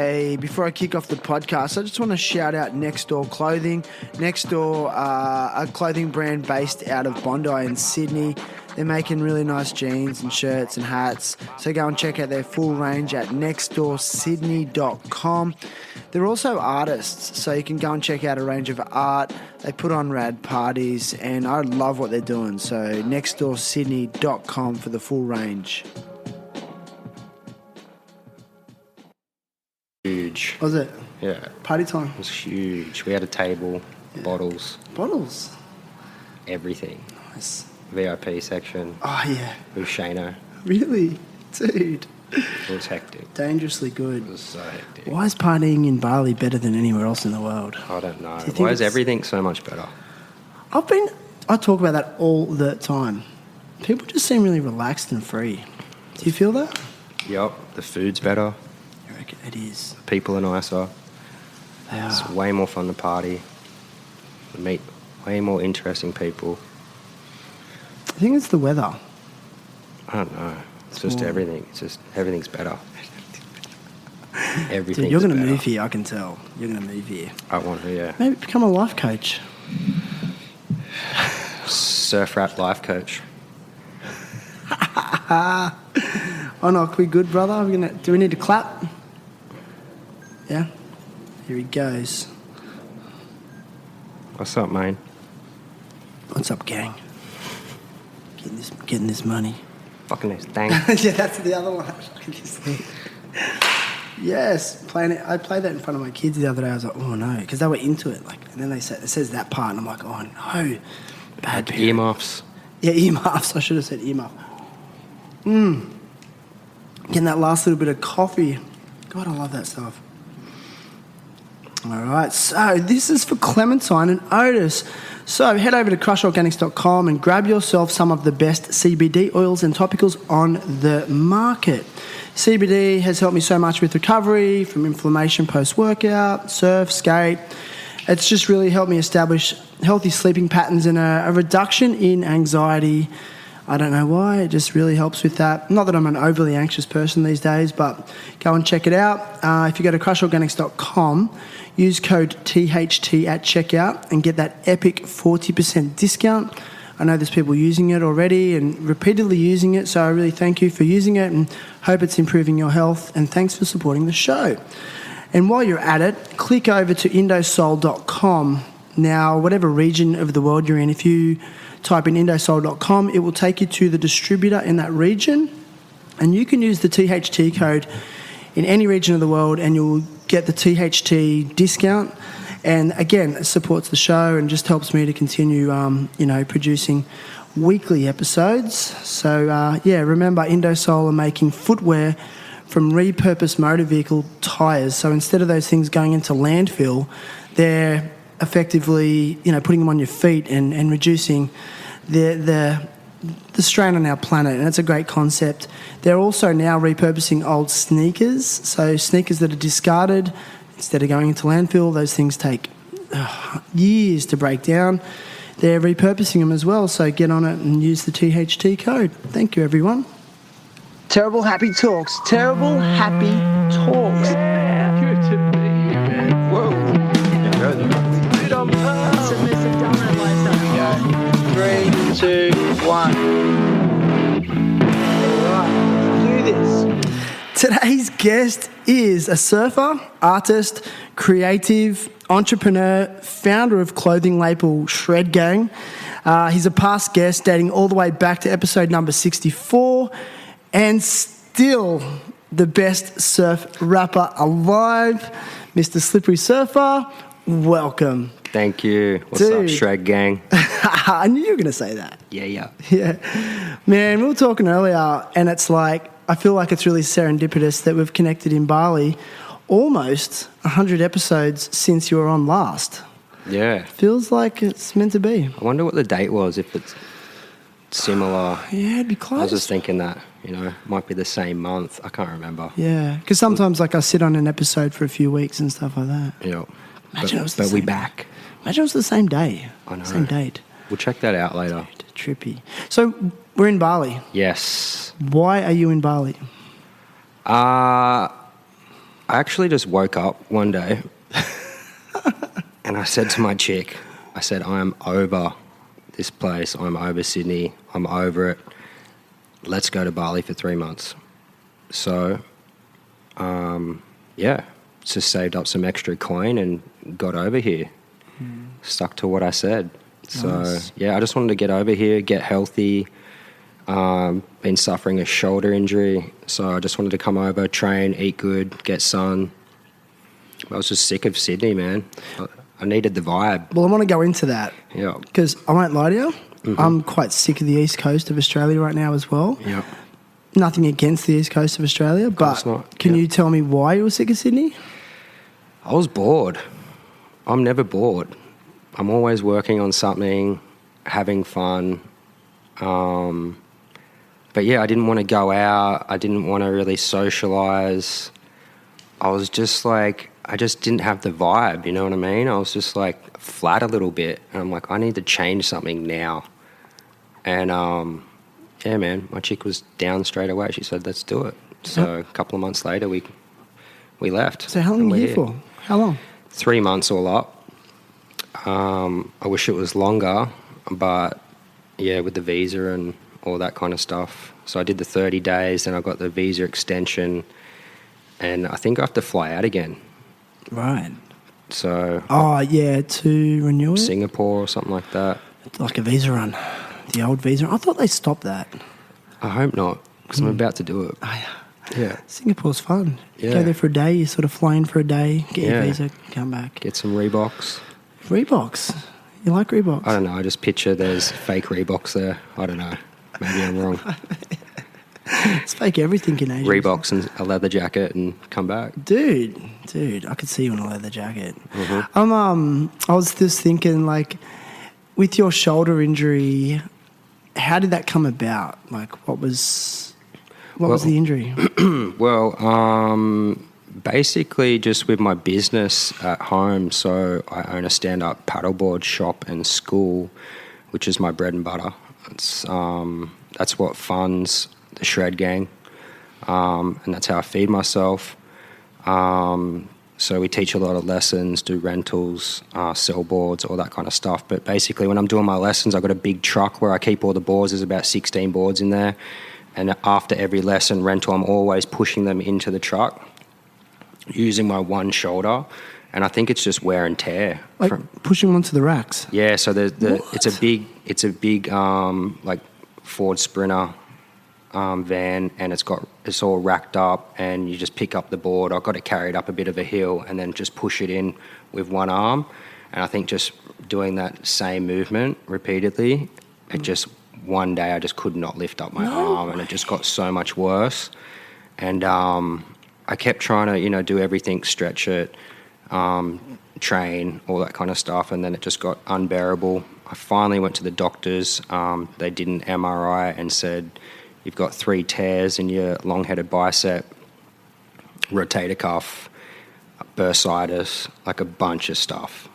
Hey, before I kick off the podcast, I just want to shout out Next Door Clothing. Next Door, a clothing brand based out of Bondi in Sydney. They're making really nice jeans and shirts and hats. So go and check out their full range at nextdoorsydney.com. They're also artists, so you can go and check out a range of art. They put on rad parties, and I love what they're doing. So nextdoorsydney.com for the full range. Huge. Was it? Yeah. Party time? It was huge. We had a table, bottles. Bottles? Everything. Nice. VIP section. Oh, yeah. With Shano. Really? Dude. It was hectic. Dangerously good. It was so hectic. Why is partying in Bali better than anywhere else in the world? I don't know. Why is everything so much better? I talk about that all the time. People just seem really relaxed and free. Do you feel that? Yep. The food's better. I reckon it is. The people are nicer. They are. It's way more fun to party. We meet way more interesting people. I think it's the weather. I don't know. It's just everything. It's just everything's better. Everything's Dude, you're going to better. move here, I can tell. You're going to move here. I want to, yeah. Maybe become a life coach. Surf rap life coach. Oh no, we good, brother? Do we need to clap? Yeah? Here he goes. What's up, man? What's up, gang? Getting this money. Fucking this thing. Yeah, that's the other one. Yes, playing it. I played that in front of my kids the other day. I was like, oh no, because they were into it. Like, and then it says that part, and I'm like, oh no, bad parent. Earmuffs. Yeah, earmuffs. I should have said earmuff. Getting that last little bit of coffee. God, I love that stuff. All right, so this is for Clementine and Otis. So head over to crushorganics.com and grab yourself some of the best CBD oils and topicals on the market. CBD has helped me so much with recovery from inflammation post-workout, surf, skate. It's just really helped me establish healthy sleeping patterns and a reduction in anxiety. I don't know why, it just really helps with that. Not that I'm an overly anxious person these days, but go and check it out. If you go to crushorganics.com, use code THT at checkout and get that epic 40% discount. I know there's people using it already and repeatedly using it, so I really thank you for using it and hope it's improving your health, and thanks for supporting the show. And while you're at it, click over to indosol.com. Now, whatever region of the world you're in, if you type in indosol.com, it will take you to the distributor in that region, and you can use the THT code in any region of the world and you'll get the THT discount. And again, it supports the show and just helps me to continue, producing weekly episodes. So, remember, Indosol are making footwear from repurposed motor vehicle tyres. So instead of those things going into landfill, they're effectively, putting them on your feet and reducing the strain on our planet, and it's a great concept. They're also now repurposing old sneakers, so sneakers that are discarded, instead of going into landfill, those things take years to break down. They're repurposing them as well, so get on it and use the THT code. Thank you, everyone. Terrible Happy Talks. Terrible Happy Talks. Yeah, good to be here, man. Whoa. Dude, I'm Submissive dominant lifestyle. 3, 2, 1. Alright, do this. Today's guest is a surfer, artist, creative, entrepreneur, founder of clothing label Shred Gang. He's a past guest dating all the way back to episode number 64, and still the best surf rapper alive, Mr. Slippery Surfa. Welcome. Thank you. What's up, Shred Gang? I knew you were going to say that. Yeah. Yeah. Man, we were talking earlier, and it's like, I feel like it's really serendipitous that we've connected in Bali almost 100 episodes since you were on last. Yeah. Feels like it's meant to be. I wonder what the date was, if it's similar. Yeah, it'd be close. I was just thinking that, might be the same month. I can't remember. Yeah, because sometimes I sit on an episode for a few weeks and stuff like that. Yeah. Imagine it was the but same we day. back. Imagine it was the same day. I know. Same date. We'll check that out later. Dude, trippy. So we're in Bali. Yes. Why are you in Bali? I I actually just woke up one day and I said to my chick, I said, I am over this place. I'm over Sydney. I'm over it. Let's go to Bali for 3 months. So, just saved up some extra coin and got over here. Stuck to what I said. Nice. So, I just wanted to get over here, get healthy. Been suffering a shoulder injury, so I just wanted to come over, train, eat good, get sun. I was just sick of Sydney, man. I needed the vibe. Well, I want to go into that. Yeah. Because I won't lie to you, I'm quite sick of the east coast of Australia right now as well. Yeah. Nothing against the east coast of Australia, but can you tell me why you were sick of Sydney? I was bored. I'm never bored. I'm always working on something, having fun. But yeah, I didn't want to go out. I didn't want to really socialise. I was just like, I just didn't have the vibe, you know what I mean? I was just like flat a little bit. And I'm like, I need to change something now. And yeah, man, my chick was down straight away. She said, let's do it. So a couple of months later, we left. So how long were you here for? How long? 3 months all up. I wish it was longer, but yeah, with the visa and all that kind of stuff. So I did the 30 days, then I got the visa extension, and I think I have to fly out again. Right. So to renew it? Singapore or something like that. Like a visa run. The old visa run. I thought they stopped that. I hope not, because I'm about to do it. Oh, Yeah. Singapore's fun. Yeah. Go there for a day, you sort of fly in for a day, get your visa, come back. Get some Reeboks. Reeboks? You like Reeboks? I don't know, I just picture there's fake Reeboks there. I don't know. Maybe I'm wrong. It's fake everything in Asia. Reeboks and a leather jacket and come back. Dude, I could see you in a leather jacket. I was just thinking, like, with your shoulder injury, how did that come about? Like, what was the injury? Well, basically just with my business at home. So I own a stand-up paddleboard shop and school, which is my bread and butter. That's what funds the Shred Gang, and that's how I feed myself. So we teach a lot of lessons, do rentals, sell boards, all that kind of stuff. But basically when I'm doing my lessons, I've got a big truck where I keep all the boards. There's about 16 boards in there. And after every lesson rental, I'm always pushing them into the truck using my one shoulder. And I think it's just wear and tear. Like pushing onto the racks? Yeah, so it's a big like Ford Sprinter van, and it's all racked up, and you just pick up the board. I've got it carried up a bit of a hill and then just push it in with one arm. And I think just doing that same movement repeatedly, it just one day I just could not lift up my arm, and it just got so much worse. And I kept trying to, do everything, stretch it, train, all that kind of stuff, and then it just got unbearable. I finally went to the doctors. They did an MRI and said, you've got 3 tears in your long-headed bicep, rotator cuff, bursitis, like a bunch of stuff.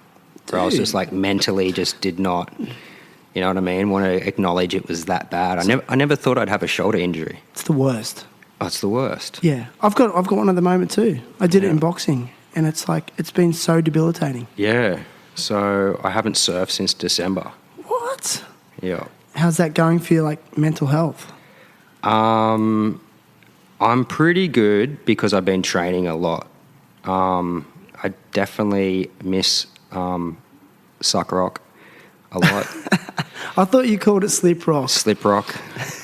Where I was just like mentally just did not, you know what I mean, want to acknowledge it was that bad. I never thought I'd have a shoulder injury. It's the worst. Oh, it's the worst. Yeah. I've got one at the moment too. I did it in boxing, and it's like, it's been so debilitating. Yeah. So I haven't surfed since December. What? Yeah. How's that going for your, like, mental health? I'm pretty good because I've been training a lot. I definitely miss Suck Rock a lot. I thought you called it Slip Rock. Slip Rock.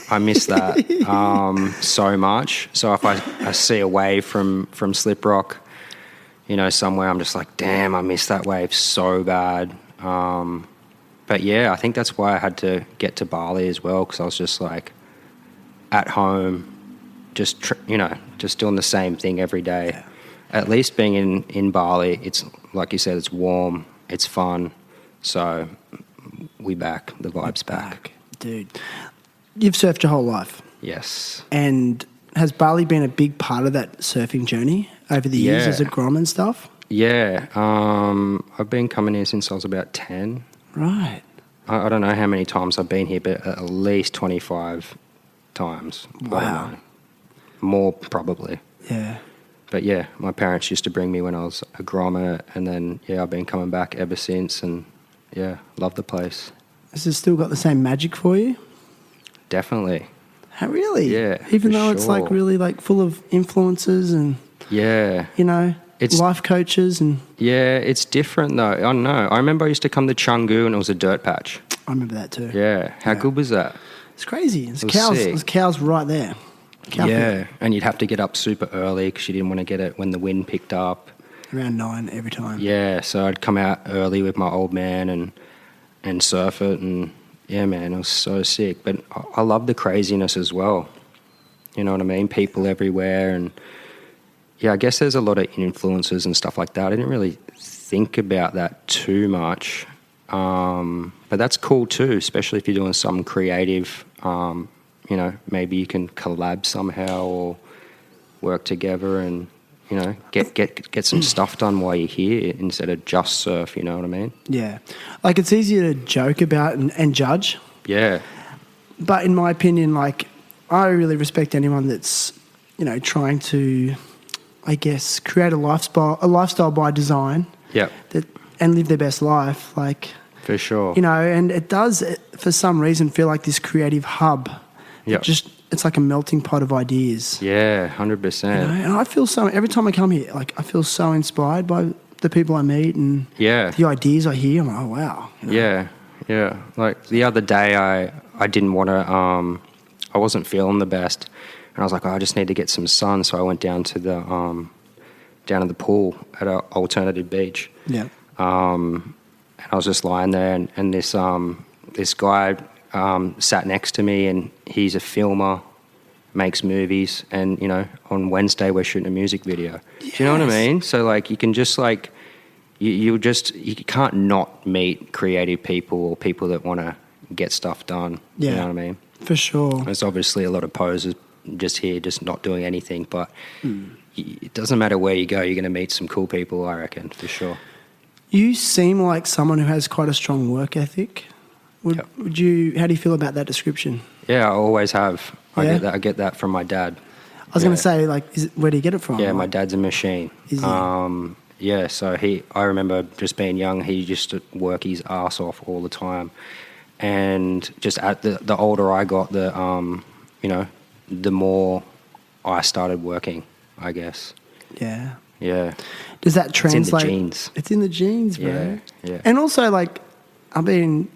I miss that so much. So if I see a wave from Slip Rock, somewhere, I'm just like, damn, I miss that wave so bad. But yeah, I think that's why I had to get to Bali as well, because I was just like at home, just doing the same thing every day. Yeah. At least being in Bali, it's like you said, it's warm, it's fun. So we back, the vibe's back. Dude, you've surfed your whole life. Yes. And has Bali been a big part of that surfing journey over the years as a grom and stuff? Yeah. I've been coming here since I was about 10. Right. I don't know how many times I've been here, but at least 25 times. Wow. More probably. Yeah. But yeah, my parents used to bring me when I was a grommet, and then I've been coming back ever since, and love the place. Has it still got the same magic for you? Definitely. How really? Yeah. Even for though it's like sure. really like full of influences and Yeah. it's life coaches and Yeah, it's different though. I don't know. I remember I used to come to Canggu and it was a dirt patch. I remember that too. Yeah. How good was that? It's crazy. There's was cows. sick. There's cows right there. Cow Yeah, and you'd have to get up super early because you didn't want to get it when the wind picked up. field. Around 9 every time. Yeah, so I'd come out early with my old man and surf it, and yeah, man, it was so sick. But I love the craziness as well. You know what I mean? People everywhere, and I guess there's a lot of influences and stuff like that. I didn't really think about that too much, but that's cool too, especially if you're doing something creative. Maybe you can collab somehow or work together and get some stuff done while you're here instead of just surf. You know what I mean? Yeah. Like it's easier to joke about and judge. Yeah. But in my opinion, like I really respect anyone that's, trying to, I guess, create a lifestyle by design. Yep. And live their best life. Like, For sure. And it does, for some reason, feel like this creative hub. Yep. It's like a melting pot of ideas. Yeah, 100%. And I feel every time I come here, like I feel so inspired by the people I meet and the ideas I hear. I'm like, oh, wow. Yeah. Like the other day I didn't want to, I wasn't feeling the best. And I was like, I just need to get some sun. So I went down to the pool at an alternative beach. Yeah. And I was just lying there, and this guy sat next to me, and he's a filmer, makes movies, and on Wednesday we're shooting a music video. Yes. Do you know what I mean? So like you can just like you can't not meet creative people or people that want to get stuff done. Yeah. You know what I mean? For sure. There's obviously a lot of posers just here, just not doing anything, but it doesn't matter where you go, you're going to meet some cool people, I reckon, for sure. You seem like someone who has quite a strong work ethic. How do you feel about that description? Yeah, I always have. I get that from my dad. I was going to say, like, where do you get it from? Yeah, my dad's a machine. Is he? So I remember just being young, he used to work his ass off all the time. And just at the older I got, the more I started working, I guess. Yeah. Yeah. Does that translate? It's in the genes. It's in the genes, bro. Yeah. And also, like,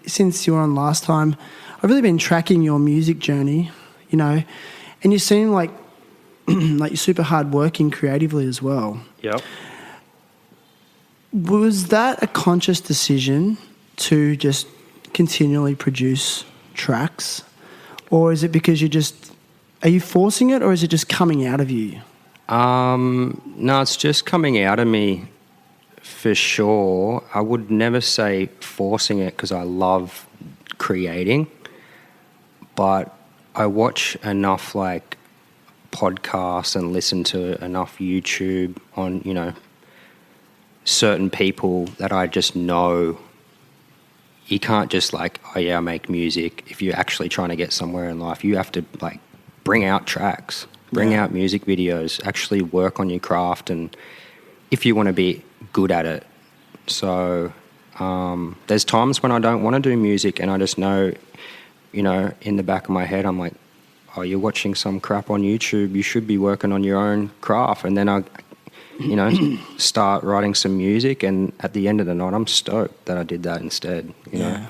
since you were on last time, I've really been tracking your music journey, and you seem like like you're super hardworking creatively as well. Yep. Was that a conscious decision to just continually produce tracks, or is it because are you forcing it, or is it just coming out of you? No, it's just coming out of me for sure. I would never say forcing it because I love creating, but I watch enough like podcasts and listen to enough YouTube on, certain people that I just know. You can't just like, oh yeah, I make music. If you're actually trying to get somewhere in life, you have to like bring out tracks, bring out music videos, actually work on your craft, and if you want to be good at it. So there's times when I don't want to do music, and I just know, in the back of my head, I'm like, oh, you're watching some crap on YouTube, you should be working on your own craft. And then I start writing some music, and at the end of the night, I'm stoked that I did that instead, you know.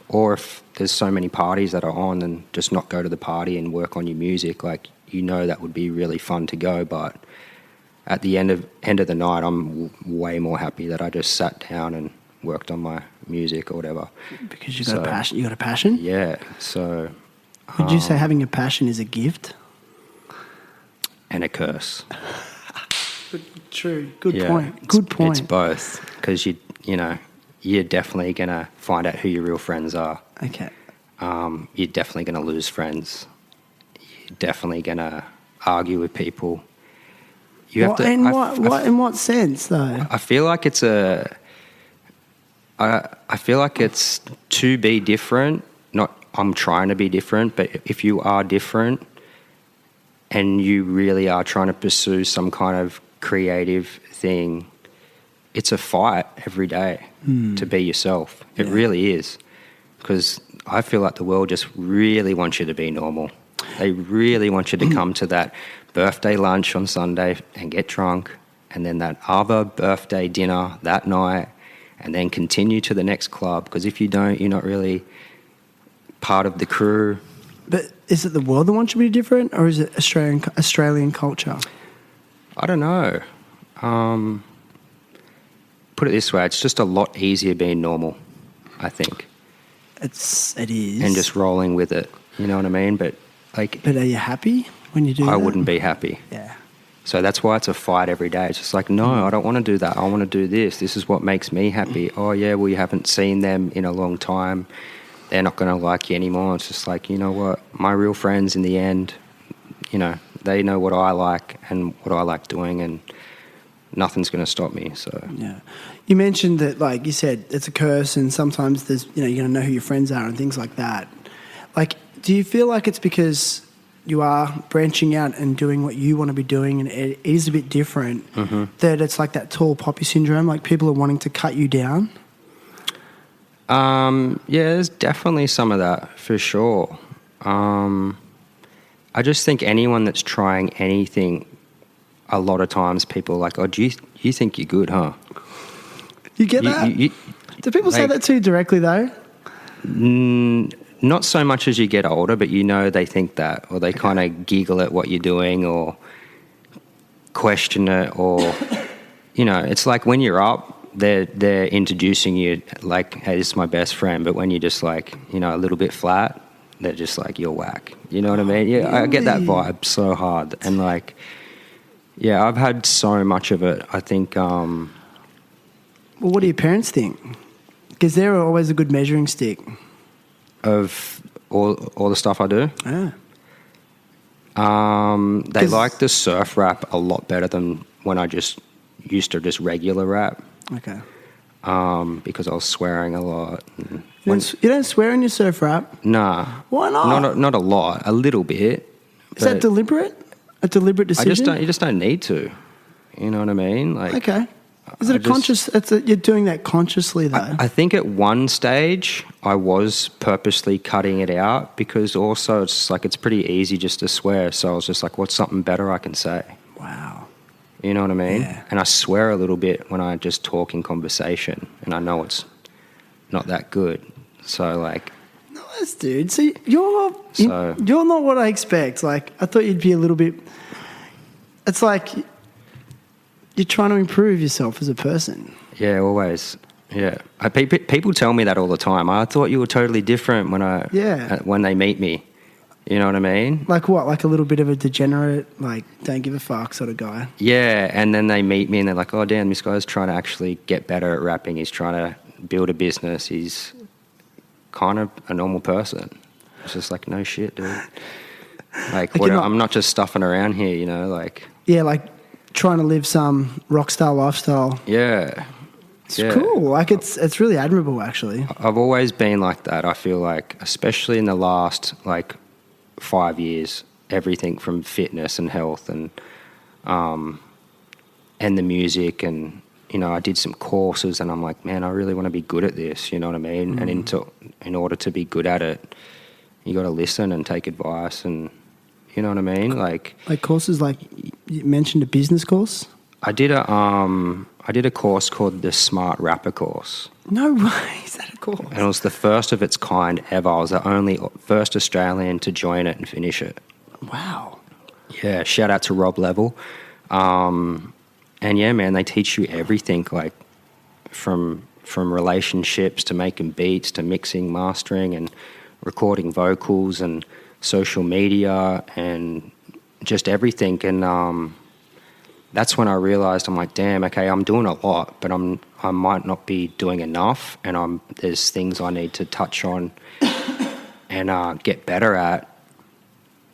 Or if there's so many parties that are on, then just not go to the party and work on your music. Like, that would be really fun to go, but at the end of the night, I'm way more happy that I just sat down and worked on my music or whatever. Because you got a passion. You got a passion? Yeah. So would you say having a passion is a gift? And a curse. True. Good point. Good point. It's both, because you're definitely gonna find out who your real friends are. Okay. You're definitely gonna lose friends. You're definitely gonna argue with people. You have to. In what sense, though? I feel like it's I feel like it's to be different. Not I'm trying to be different, but if you are different, and you really are trying to pursue some kind of creative thing, it's a fight every day to be yourself. It really is. Because I feel like the world just really wants you to be normal. They really want you to come to that birthday lunch on Sunday and get drunk, and then that other birthday dinner that night, and then continue to the next club. Because if you don't, you're not really part of the crew. But is it the world that wants you to be different, or is it Australian culture? I don't know. Put it this way, it's just a lot easier being normal, I think. It is. And just rolling with it, you know what I mean? But are you happy when you do that? I wouldn't be happy. Yeah. So that's why it's a fight every day. It's just like, no, I don't want to do that. I want to do this. This is what makes me happy. Oh, yeah, well, you haven't seen them in a long time. They're not going to like you anymore. It's just like, you know what? My real friends in the end, you know, they know what I like and what I like doing, and nothing's going to stop me. So yeah. You mentioned that, like you said, it's a curse, and sometimes there's, you know, you're going to know who your friends are and things like that. Like, do you feel like it's because you are branching out and doing what you want to be doing, and it is a bit different, that it's like that tall poppy syndrome, like people are wanting to cut you down? Yeah, there's definitely some of that for sure. I just think anyone that's trying anything, a lot of times people are like, oh, do you think you're good, huh? You get that? Do people say that to you directly though? Not so much as you get older, but you know they think that, or they kind of giggle at what you're doing or question it, or, you know, it's like when you're up, they're introducing you like, hey, this is my best friend, but when you're just like, you know, a little bit flat, they're just like, you're whack. You know what I mean? Yeah, really? I get that vibe so hard. And like, yeah, I've had so much of it. I think... well, what do your parents think? Because they're always a good measuring stick. Of all the stuff I do? Yeah. They like the surf rap a lot better than when I just used to just regular rap. Okay. Because I was swearing a lot. You don't swear in your surf rap? Nah. Why not? Not a lot. A little bit. Is that deliberate? A deliberate decision? You just don't need to. You know what I mean? Like. Okay. Is it conscious? You're doing that consciously, though. I think at one stage I was purposely cutting it out, because also it's like it's pretty easy just to swear. So I was just like, what's something better I can say? Wow. You know what I mean? Yeah. And I swear a little bit when I just talk in conversation, and I know it's not that good. So like. Nice, dude. See, you're not what I expect. Like, I thought you'd be a little bit. It's like. You're trying to improve yourself as a person. Yeah, always. Yeah. People tell me that all the time. I thought you were totally different when they meet me. You know what I mean? Like what? Like a little bit of a degenerate, like don't give a fuck sort of guy? Yeah, and then they meet me and they're like, oh, damn, this guy's trying to actually get better at rapping. He's trying to build a business. He's kind of a normal person. It's just like, no shit, dude. Like I'm not just stuffing around here, you know, like... Yeah, like... trying to live some rock star lifestyle. Yeah. It's cool. Like it's really admirable, actually. I've always been like that. I feel like, especially in the last like 5 years, everything from fitness and health and the music, and you know, I did some courses and I'm like, man, I really want to be good at this. You know what I mean? And in order to be good at it, you got to listen and take advice and. You know what I mean? Like courses, like you mentioned a business course? I did a course called the Smart Rapper course. No way, is that a course? And it was the first of its kind ever. I was the only first Australian to join it and finish it. Wow. Yeah, shout out to Rob Level. And yeah, man, they teach you everything, like from relationships to making beats to mixing, mastering and recording vocals and social media and just everything. And that's when I realized, I'm like, damn, okay, I'm doing a lot, but I might not be doing enough, and there's things I need to touch on and get better at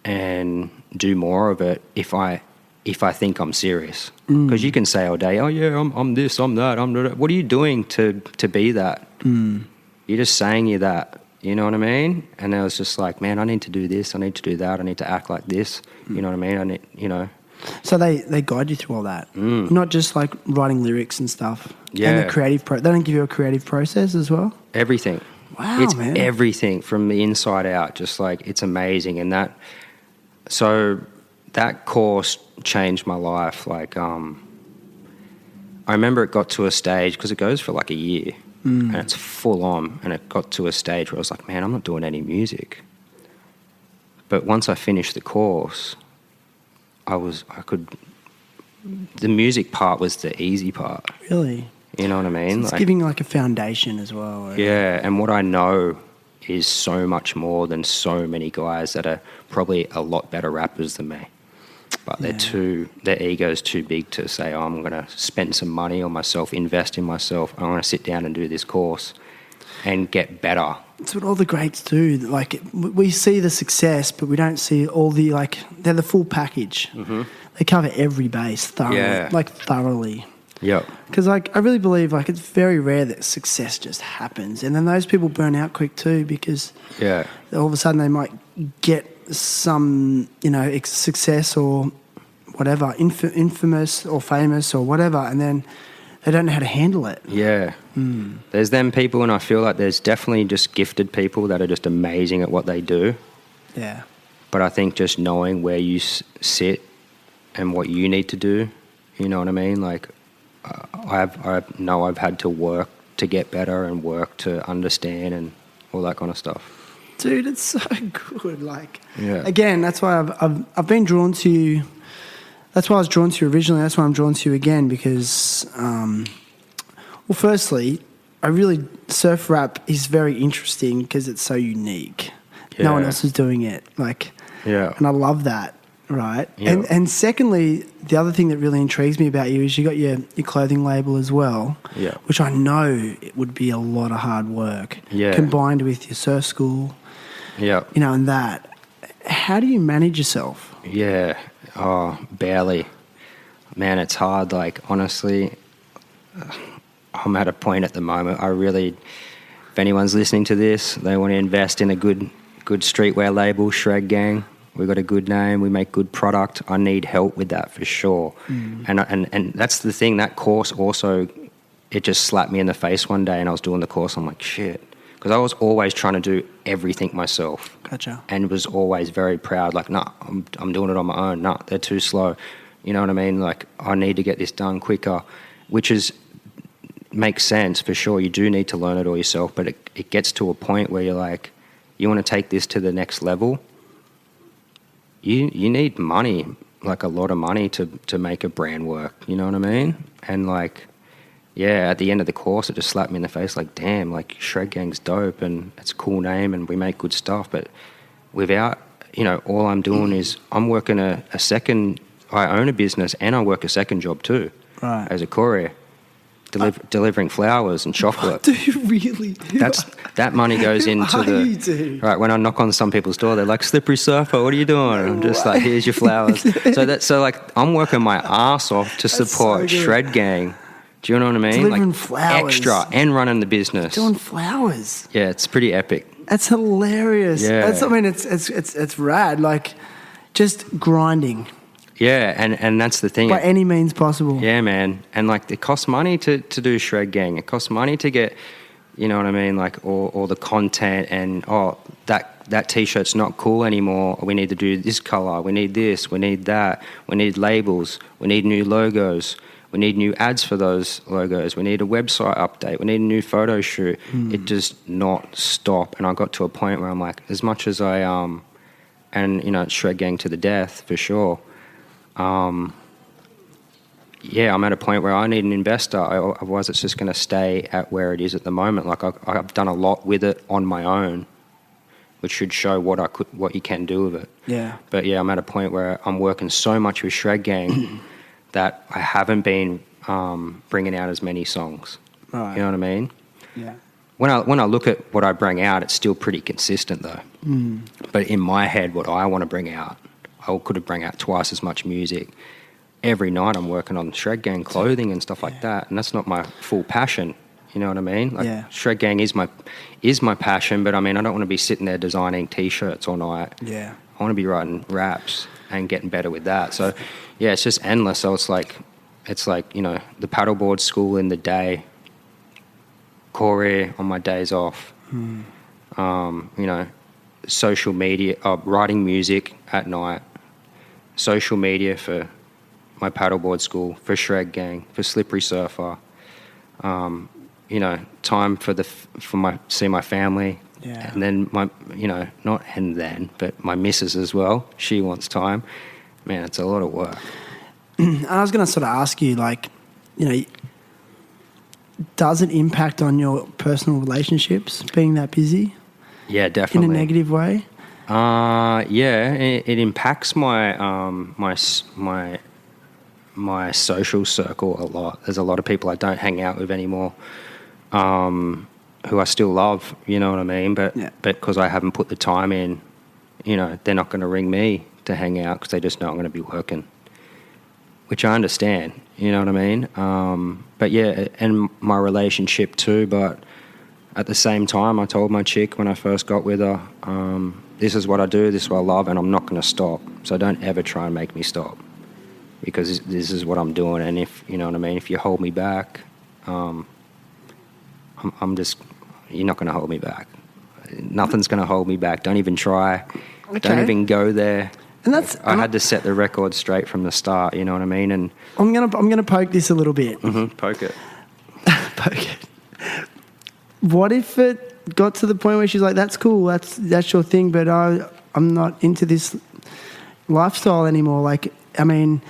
and do more of it if I think I'm serious. Because you can say all day, oh yeah, I'm this, I'm that, I'm that. What are you doing to be that? You're just saying you're that. You know what I mean? And I was just like, man, I need to do this. I need to do that. I need to act like this. You know what I mean? I need, you know. So they guide you through all that, not just like writing lyrics and stuff. Yeah. And the creative they don't give you a creative process as well. Everything. Wow, it's man. everything from the inside out. Just like, it's amazing. And that course changed my life. Like, I remember it got to a stage, because it goes for like a year and it's full on. And it got to a stage where I was like, man, I'm not doing any music. But once I finished the course, the music part was the easy part. Really? You know what I mean? So it's giving like a foundation as well. Right? Yeah, and what I know is so much more than so many guys that are probably a lot better rappers than me. But their ego's too big to say, oh, I'm going to spend some money on myself, invest in myself. I want to sit down and do this course and get better. That's what all the greats do. Like, we see the success, but we don't see all the, like, they're the full package. Mm-hmm. They cover every base thoroughly. Yep. Because, like, I really believe, like, it's very rare that success just happens. And then those people burn out quick too, because all of a sudden they might get some, you know, success or whatever, infamous or famous or whatever, and then they don't know how to handle it. Yeah. There's them people, and I feel like there's definitely just gifted people that are just amazing at what they do. Yeah. But I think just knowing where you sit and what you need to do, you know what I mean? Like, I know I've had to work to get better and work to understand and all that kind of stuff. Dude, it's so good. Like, again, that's why I've been drawn to you. That's why I was drawn to you originally. That's why I'm drawn to you again, because, well, firstly, surf rap is very interesting because it's so unique. Yeah. No one else is doing it. Like, and I love that, right? Yeah. And secondly, the other thing that really intrigues me about you is you got your clothing label as well, which I know it would be a lot of hard work combined with your surf school, you know, and that. How do you manage yourself? Yeah. Oh, barely. Man, it's hard. Like, honestly, I'm at a point at the moment. If anyone's listening to this, they want to invest in a good streetwear label, Shred Gang. We've got a good name. We make good product. I need help with that for sure. And that's the thing. That course also, it just slapped me in the face one day, and I was doing the course. I'm like, shit. Because I was always trying to do everything myself. Gotcha. And was always very proud. Like, nah, I'm doing it on my own. Nah, they're too slow. You know what I mean? Like, I need to get this done quicker, which makes sense for sure. You do need to learn it all yourself, but it gets to a point where you're like, you want to take this to the next level. You need money, like a lot of money to make a brand work. You know what I mean? And like, at the end of the course, it just slapped me in the face like, damn, like Shred Gang's dope and it's a cool name and we make good stuff. But without, you know, all I'm doing is I'm working I own a business and I work a second job too, right, as a courier, delivering flowers and chocolate. Do you really? That money goes into right. When I knock on some people's door, they're like, "Slippery Surfa, what are you doing?" And I'm just like, "Here's your flowers." so like I'm working my ass off to support Shred Gang. Do you know what I mean? Delivering like flowers. Extra and running the business. Doing flowers. Yeah, it's pretty epic. That's hilarious. Yeah. It's rad. Like, just grinding. Yeah, and that's the thing. By any means possible. Yeah, man. And like, it costs money to do Shred Gang. It costs money to get, you know what I mean, like all the content and that T-shirt's not cool anymore. We need to do this color. We need this. We need that. We need labels. We need new logos. We need new ads for those logos. We need a website update. We need a new photo shoot. It does not stop. And I got to a point where I'm like, as much as I and you know, it's Shred Gang to the death for sure. I'm at a point where I need an investor. Otherwise, it's just going to stay at where it is at the moment. Like I've done a lot with it on my own, which should show what you can do with it. Yeah. But yeah, I'm at a point where I'm working so much with Shred Gang that I haven't been bringing out as many songs. Right. You know what I mean? Yeah. When I look at what I bring out, it's still pretty consistent though. But in my head, what I want to bring out, I could have bring out twice as much music. Every night I'm working on Shred Gang clothing and stuff like that, and that's not my full passion. You know what I mean? Like Yeah. shred gang is my passion, but I mean, I don't want to be sitting there designing T-shirts all night. Yeah. I want to be writing raps and getting better with that. So, yeah, it's just endless. So it's like you know, the paddleboard school in the day, Korea on my days off. You know, social media, writing music at night, social media for my paddleboard school, for shred gang, for Slippery Surfer. You know, time for see my family. Yeah. And then but my missus as well. She wants time. Man, it's a lot of work. And I was going to sort of ask you, like, you know, does it impact on your personal relationships being that busy? Yeah, definitely. In a negative way? Yeah, it impacts my my social circle a lot. There's a lot of people I don't hang out with anymore, who I still love. You know what I mean? But because I haven't put the time in, you know, they're not going to ring me to hang out because they just know I'm going to be working, which I understand. You know what I mean? But yeah, and my relationship too. But at the same time, I told my chick when I first got with her, this is what I do, this is what I love, and I'm not going to stop. So don't ever try and make me stop, because this is what I'm doing. And if, you know what I mean, if you hold me back, I'm just, you're not going to hold me back. Nothing's going to hold me back. Don't even try. Okay. Don't even go there. And that's, I had to set the record straight from the start, you know what I mean? And I'm gonna poke this a little bit. poke it. Poke it. What if it got to the point where she's like, "That's cool, that's your thing, but I'm not into this lifestyle anymore." Like, I mean,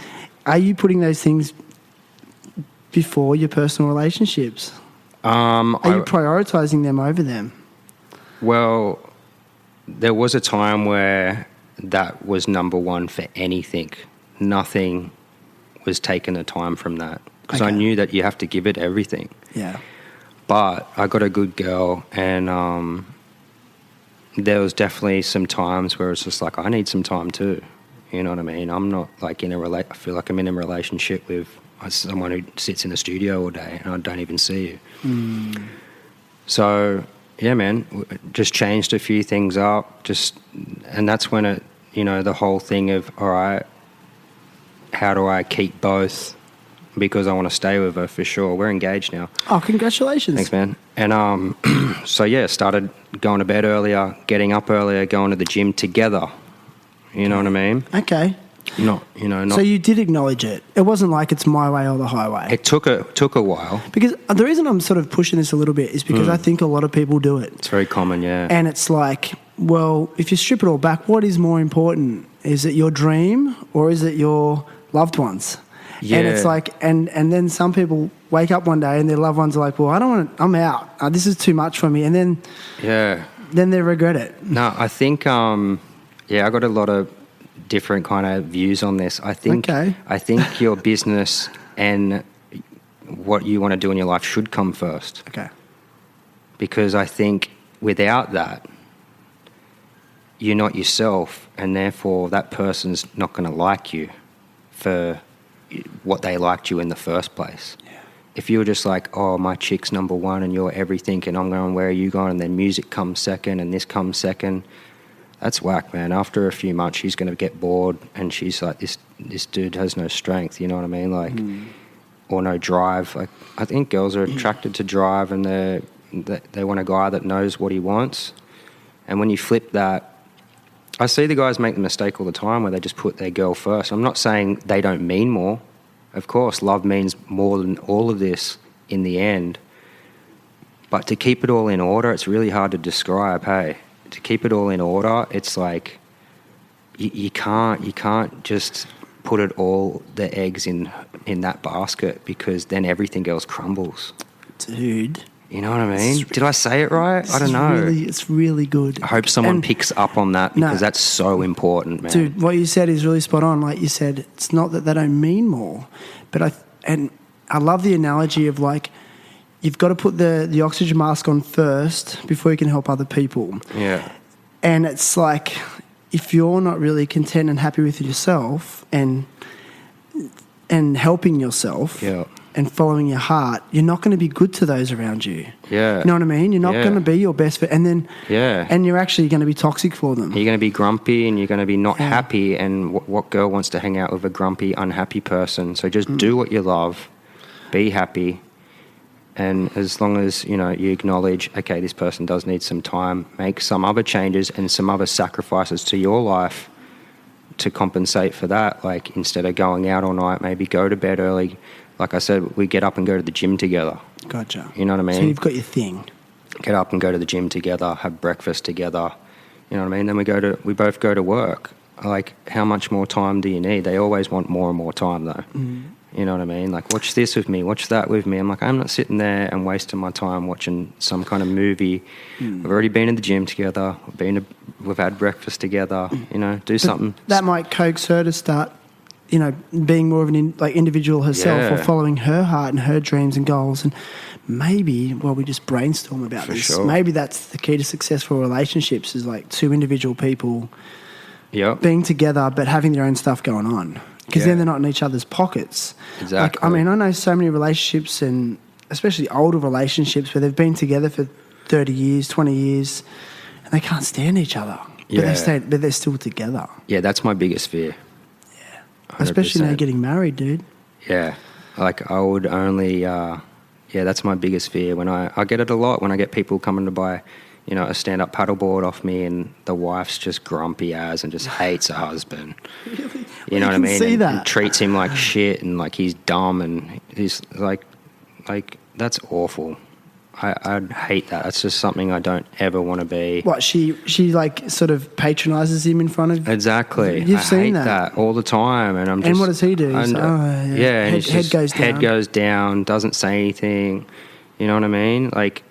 are you putting those things before your personal relationships? Are you prioritizing them over them? Well, there was a time where that was number one for anything. Nothing was taking the time from that, because I knew that you have to give it everything. Yeah. But I got a good girl, and there was definitely some times where it's just like, I need some time too. You know what I mean? I'm not like I feel like I'm in a relationship with someone who sits in the studio all day and I don't even see you. So yeah, man, just changed a few things up. And that's when it, you know, the whole thing of, all right, how do I keep both? Because I want to stay with her for sure. We're engaged now. Oh, congratulations. Thanks, man. And so yeah, started going to bed earlier, getting up earlier, going to the gym together. You know what I mean? Okay. Not. So you did acknowledge it. It wasn't like it's my way or the highway. It took a while. Because the reason I'm sort of pushing this a little bit is because I think a lot of people do it. It's very common, yeah. And it's like, well, if you strip it all back, what is more important? Is it your dream or is it your loved ones? Yeah. And it's like, and then some people wake up one day and their loved ones are like, well, I don't want to, I'm out. This is too much for me. And then, then they regret it. No, I think, I got a lot of different kind of views on this. I think your business and what you want to do in your life should come first. Okay. Because I think without that, you're not yourself, and therefore that person's not going to like you for what they liked you in the first place. Yeah. If you were just like, oh, my chick's number one and you're everything and I'm going, where are you going? And then music comes second and this comes second. That's whack, man. After a few months, she's going to get bored and she's like, this dude has no strength, you know what I mean? Like, or no drive. Like, I think girls are attracted to drive and they want a guy that knows what he wants. And when you flip that, I see the guys make the mistake all the time where they just put their girl first. I'm not saying they don't mean more. Of course, love means more than all of this in the end. But to keep it all in order, it's really hard to describe, hey? To keep it all in order, it's like you can't just put it all the eggs in that basket, because then everything else crumbles. Dude. You know what I mean? Did I say it right? I don't know. It's really good. I hope someone picks up on that, because that's so important, man. Dude, what you said is really spot on. Like you said, it's not that they don't mean more, but I love the analogy of like, you've got to put the oxygen mask on first before you can help other people. Yeah. And it's like, if you're not really content and happy with yourself and helping yourself, and following your heart, you're not going to be good to those around you. Yeah. You know what I mean? You're not going to be your best fit. And then, and you're actually going to be toxic for them. You're going to be grumpy and you're going to be not happy. And what girl wants to hang out with a grumpy, unhappy person? So just do what you love, be happy. And as long as, you know, you acknowledge, okay, this person does need some time, make some other changes and some other sacrifices to your life to compensate for that. Like, instead of going out all night, maybe go to bed early. Like I said, we get up and go to the gym together. Gotcha. You know what I mean? So you've got your thing. Get up and go to the gym together, have breakfast together. You know what I mean? Then we both go to work. Like, how much more time do you need? They always want more and more time, though. You know what I mean? Like, watch this with me, watch that with me. I'm like, I'm not sitting there and wasting my time watching some kind of movie. We've already been in the gym together. We've had breakfast together. You know, do something. That might coax her to start, you know, being more of an individual herself, or following her heart and her dreams and goals. And maybe, well, we just brainstorm about this. Sure. Maybe that's the key to successful relationships, is like two individual people being together but having their own stuff going on. Because then they're not in each other's pockets. Exactly. Like, I mean, I know so many relationships, and especially older relationships, where they've been together for 30 years, 20 years, and they can't stand each other. But they're still together. Yeah, that's my biggest fear. Yeah. 100%. Especially now getting married, dude. Yeah. Like, I would only... that's my biggest fear. When I get it a lot when I get people coming to buy, you know, a stand-up paddleboard off me, and the wife's just grumpy as and just hates her husband. Really? You know what I mean? See that. And treats him like shit, and like he's dumb, and he's like that's awful. I'd hate that. That's just something I don't ever want to be. What, she like sort of patronises him in front of... Exactly. You've I seen hate that all the time, and I'm just... And what does he do? And head goes down. Head goes down, doesn't say anything. You know what I mean? Like,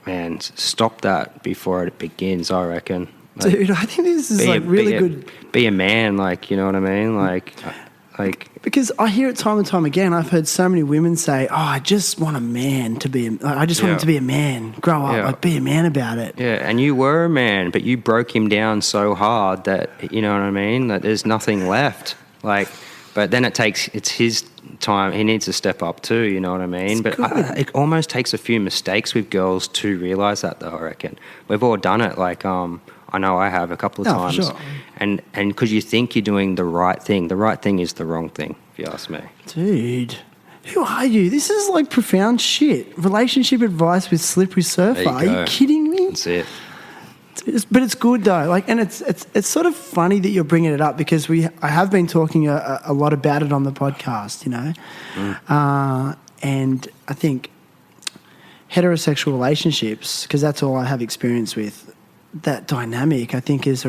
man, stop that before it begins, I reckon. Like, dude, I think this is really good. Be a man, like, you know what I mean? Like... Because I hear it time and time again. I've heard so many women say, "Oh, I just want a man to be. I just want him to be a man. Grow up, like, be a man about it." Yeah, and you were a man, but you broke him down so hard that, you know what I mean, that there's nothing left. Like, but then it's his time. He needs to step up too. You know what I mean? But it almost takes a few mistakes with girls to realise that, though. I reckon we've all done it. Like, I know I have a couple of times. For sure. And because you think you're doing the right thing is the wrong thing, if you ask me. Dude, who are you? This is like profound shit. Relationship advice with Slippery Surfa. Are you kidding me? That's it. But it's good though. Like, and it's sort of funny that you're bringing it up, because I have been talking a lot about it on the podcast, you know. And I think heterosexual relationships, because that's all I have experience with, that dynamic, I think, is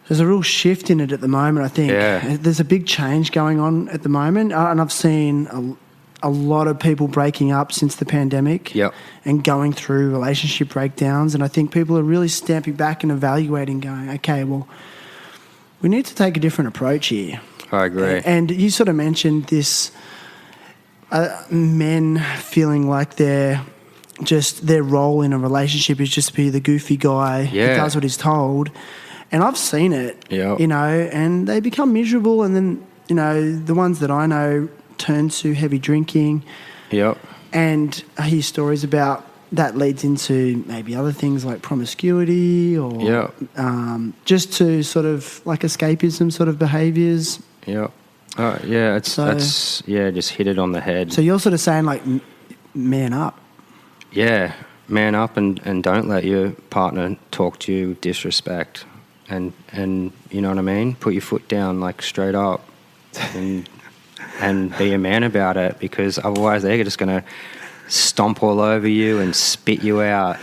there's a real shift in it at the moment. I think there's a big change going on at the moment, and I've seen a lot of people breaking up since the pandemic and going through relationship breakdowns, and I think people are really stamping back and evaluating, going, okay, well, we need to take a different approach here. I agree. And you sort of mentioned this, men feeling like their role in a relationship is just to be the goofy guy who does what he's told. And I've seen it, you know, and they become miserable, and then, you know, the ones that I know turn to heavy drinking. And I hear stories about that leads into maybe other things like promiscuity or just to sort of like escapism sort of behaviours. Just hit it on the head. So you're sort of saying, like, man up. Yeah, man up and don't let your partner talk to you with disrespect. And you know what I mean? Put your foot down, like, straight up, and be a man about it, because otherwise they're just going to stomp all over you and spit you out,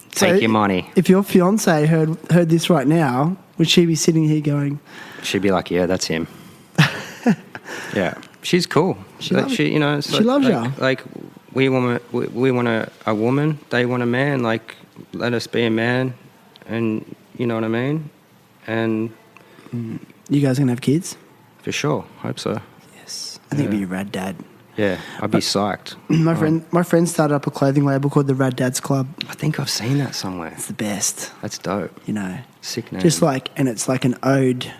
take your money. If your fiancée heard this right now, would she be sitting here going... She'd be like, yeah, that's him. Yeah, she's cool. She loves you. Like, we want a woman. They want a man. Like, let us be a man, and you know what I mean. And you guys gonna have kids? For sure, hope so. Yes, I think it'd be a rad dad. Yeah, I'd be psyched. My friend started up a clothing label called the Rad Dads Club. I think I've seen that somewhere. It's the best. That's dope. You know, sick name. Just like, and it's like an ode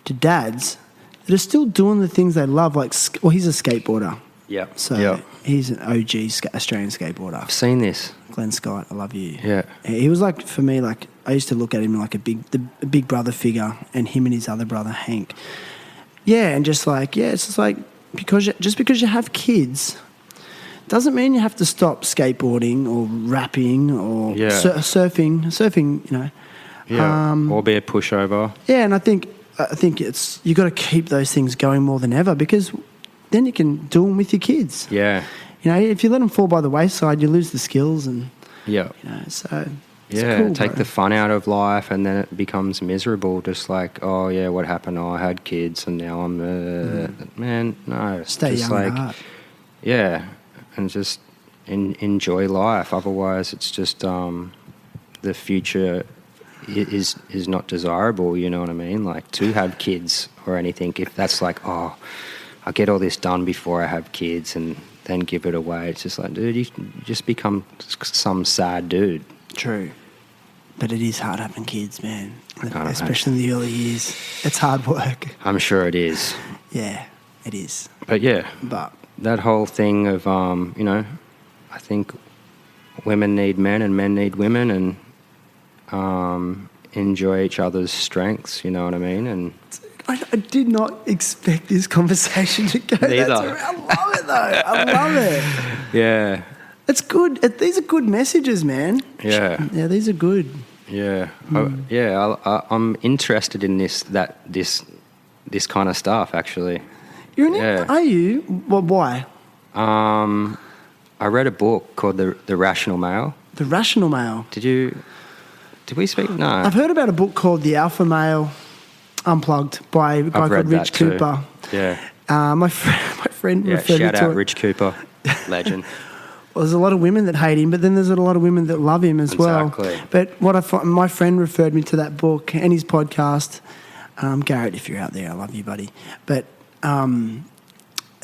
to dads that are still doing the things they love. Like, well, he's a skateboarder, Yeah. So he's an OG Australian skateboarder. I've seen this. Glenn Scott, I love you. Yeah. He was like, for me, like I used to look at him like a big brother figure, and him and his other brother Hank. Yeah, and just like it's just like because you have kids doesn't mean you have to stop skateboarding or rapping or surfing. You know. Yeah. Or be a pushover. Yeah, and I think it's you got to keep those things going more than ever because then you can do them with your kids. Yeah. You know, if you let them fall by the wayside, you lose the skills and. Yeah. You know, so. Yeah, cool, take bro. the fun out of life, and then it becomes miserable. Just like, oh yeah, what happened? Oh, I had kids, and now I'm man. No, Stay just young like, at heart. yeah, and just enjoy life. Otherwise, it's just the future is not desirable. You know what I mean? Like to have kids or anything. If that's like, oh, I get all this done before I have kids, and then give it away. It's just like, dude, you just become some sad dude. True. But it is hard having kids, man. can't Especially in the early years. It's hard work. I'm sure it is. Yeah, it is. But yeah, But that whole thing of, you know, I think women need men and men need women, and enjoy each other's strengths, you know what I mean? And I did not expect this conversation to go Neither. I love it, though. I love it. yeah, It's good. These are good messages, man. yeah, Yeah, these are good. yeah. I'm interested in this kind of stuff, actually. Are you? Well, why? I read a book called The Rational Male. The Rational Male. Did we speak? No. I've heard about a book called The Alpha Male Unplugged by a guy I've read called Rich that too. Cooper. Yeah. My friend Yeah, referred me shout to out it. Rich Cooper, legend. Well, there's a lot of women that hate him, but then there's a lot of women that love him as Exactly. well. But my friend referred me to that book and his podcast. Garrett, if you're out there, I love you, buddy. But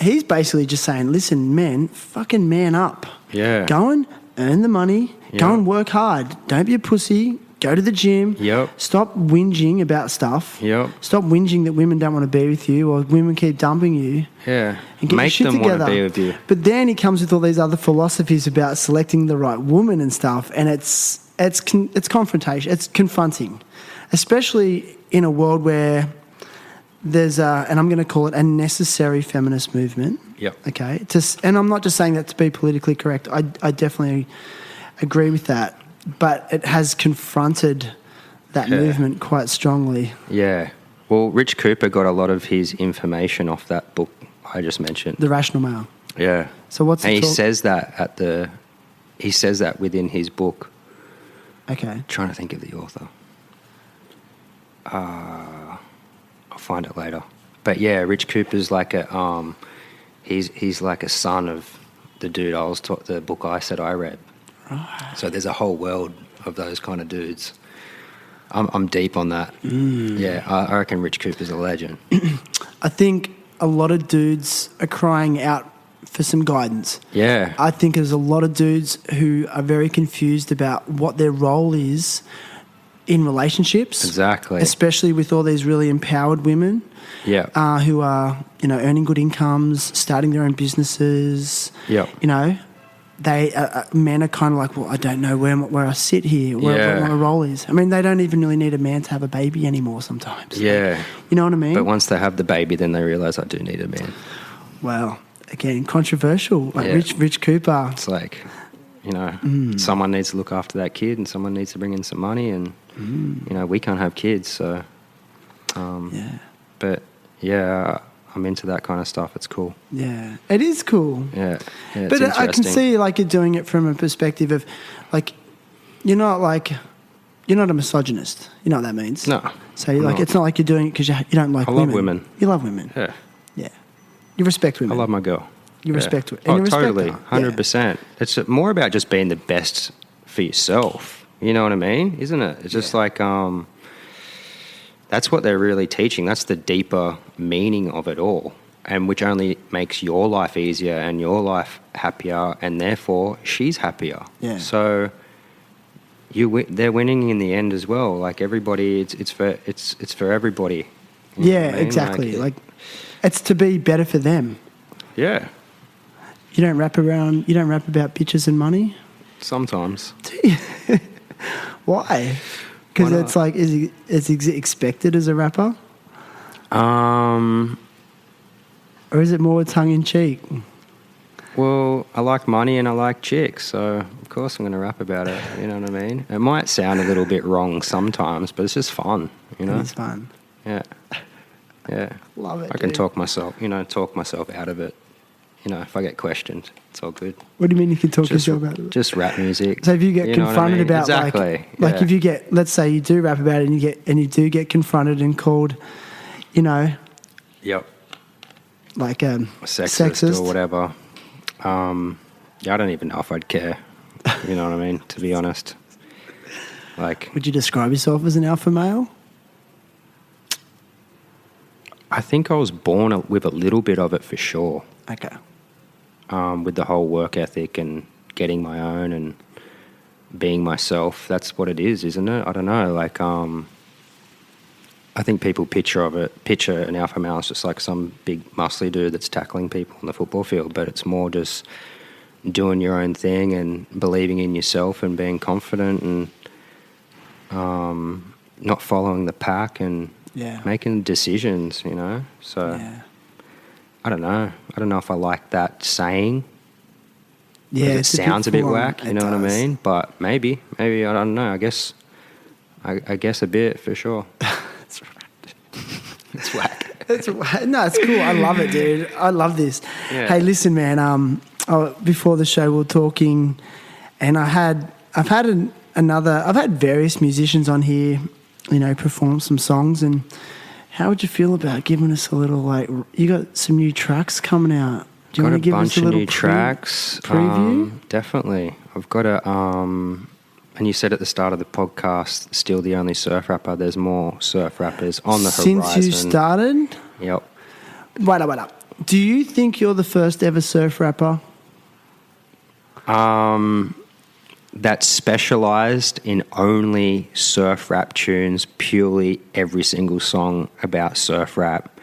he's basically just saying, listen, men, fucking man up. Yeah. Go and earn the money. Yeah. Go and work hard. Don't be a pussy. Go to the gym. Yep. Stop whinging about stuff. Yep. Stop whinging that women don't want to be with you or women keep dumping you. Yeah. And get Make your shit them together. want to be with you. But then he comes with all these other philosophies about selecting the right woman and stuff, and it's confrontation. It's confronting, especially in a world where there's and I'm going to call it a necessary feminist movement. Yep. Okay. And I'm not just saying that to be politically correct. I definitely agree with that, but it has confronted that movement quite strongly. Yeah. Well, Rich Cooper got a lot of his information off that book I just mentioned. The Rational Male. Yeah. So what's and the he talk? says that he says that within his book. Okay. Trying to think of the author. I'll find it later. But yeah, Rich Cooper's like a he's like a son of the dude I was taught the book I said I read. Right. So there's a whole world of those kind of dudes. I'm deep on that. Yeah, I reckon Rich Cooper's a legend. I think a lot of dudes are crying out for some guidance. Yeah. I think there's a lot of dudes who are very confused about what their role is in relationships. Exactly. Especially with all these really empowered women. Yeah. Who are, earning good incomes, starting their own businesses. Yep. They men are kind of like, well, I don't know where I sit here, what my role is. I mean, they don't even really need a man to have a baby anymore sometimes. Yeah. Like, you know what I mean? But once they have the baby, then they realise I do need a man. Well, again, controversial. Like Rich Cooper. It's like, someone needs to look after that kid and someone needs to bring in some money and, we can't have kids. So, But, yeah, I'm into that kind of stuff. It's cool. Yeah, it is cool. Yeah, it's but I can interesting. see like you're doing it from a perspective of like you're not a misogynist. You know what that means? No. So it's not like you're doing it because you don't like women. I love women. You love women. Yeah. Yeah. You respect women. I love my girl. You respect her. Oh, you respect totally. her. 100%. It's more about just being the best for yourself. You know what I mean? Isn't it? It's just like, that's what they're really teaching. That's the deeper meaning of it all, and which only makes your life easier and your life happier, and therefore she's happier. Yeah. So they're winning in the end as well. Like everybody, it's for everybody. You know Yeah, what I mean? exactly. Like it's to be better for them. Yeah. You don't rap about bitches and money? Sometimes. Why? Because Why it's like, is it expected as a rapper? Or is it more tongue in cheek? Well, I like money and I like chicks, so of course I'm going to rap about it. You know what I mean? It might sound a little bit wrong sometimes, but it's just fun. You know, It's fun. Yeah, yeah. Love it. I can dude. talk myself out of it. You know, if I get questioned, it's all good. What do you mean you can talk yourself out of it? Just rap music. So if you get know what I confronted mean? about exactly, like if you get, let's say you do rap about it and you do get confronted and called, you know, yep, like sexist or whatever. Yeah, I don't even know if I'd care. You know what I mean? To be honest, like, would you describe yourself as an alpha male? I think I was born with a little bit of it for sure. Okay. With the whole work ethic and getting my own and being myself, that's what it is, isn't it? I don't know. Like, I think people picture an alpha male as just like some big muscly dude that's tackling people on the football field, but it's more just doing your own thing and believing in yourself and being confident and not following the pack and making decisions, you know? So I don't know. I don't know if I like that saying. Yeah, it sounds a bit whack, you know what I does. mean? But maybe, I don't know. I guess a bit for sure. That's right. It's whack. No, it's cool. I love it, dude. I love this. Yeah. Hey, listen, man. Before the show, we were talking, and I've had various musicians on here, you know, perform some songs. And how would you feel about giving us a little, like, you got some new tracks coming out? Do you want to give us a little new tracks? preview? Definitely. I've got and you said at the start of the podcast, still the only surf rapper. There's more surf rappers on the horizon. Since you started? Yep. Wait up. Do you think you're the first ever surf rapper? That's specialised in only surf rap tunes, purely every single song about surf rap.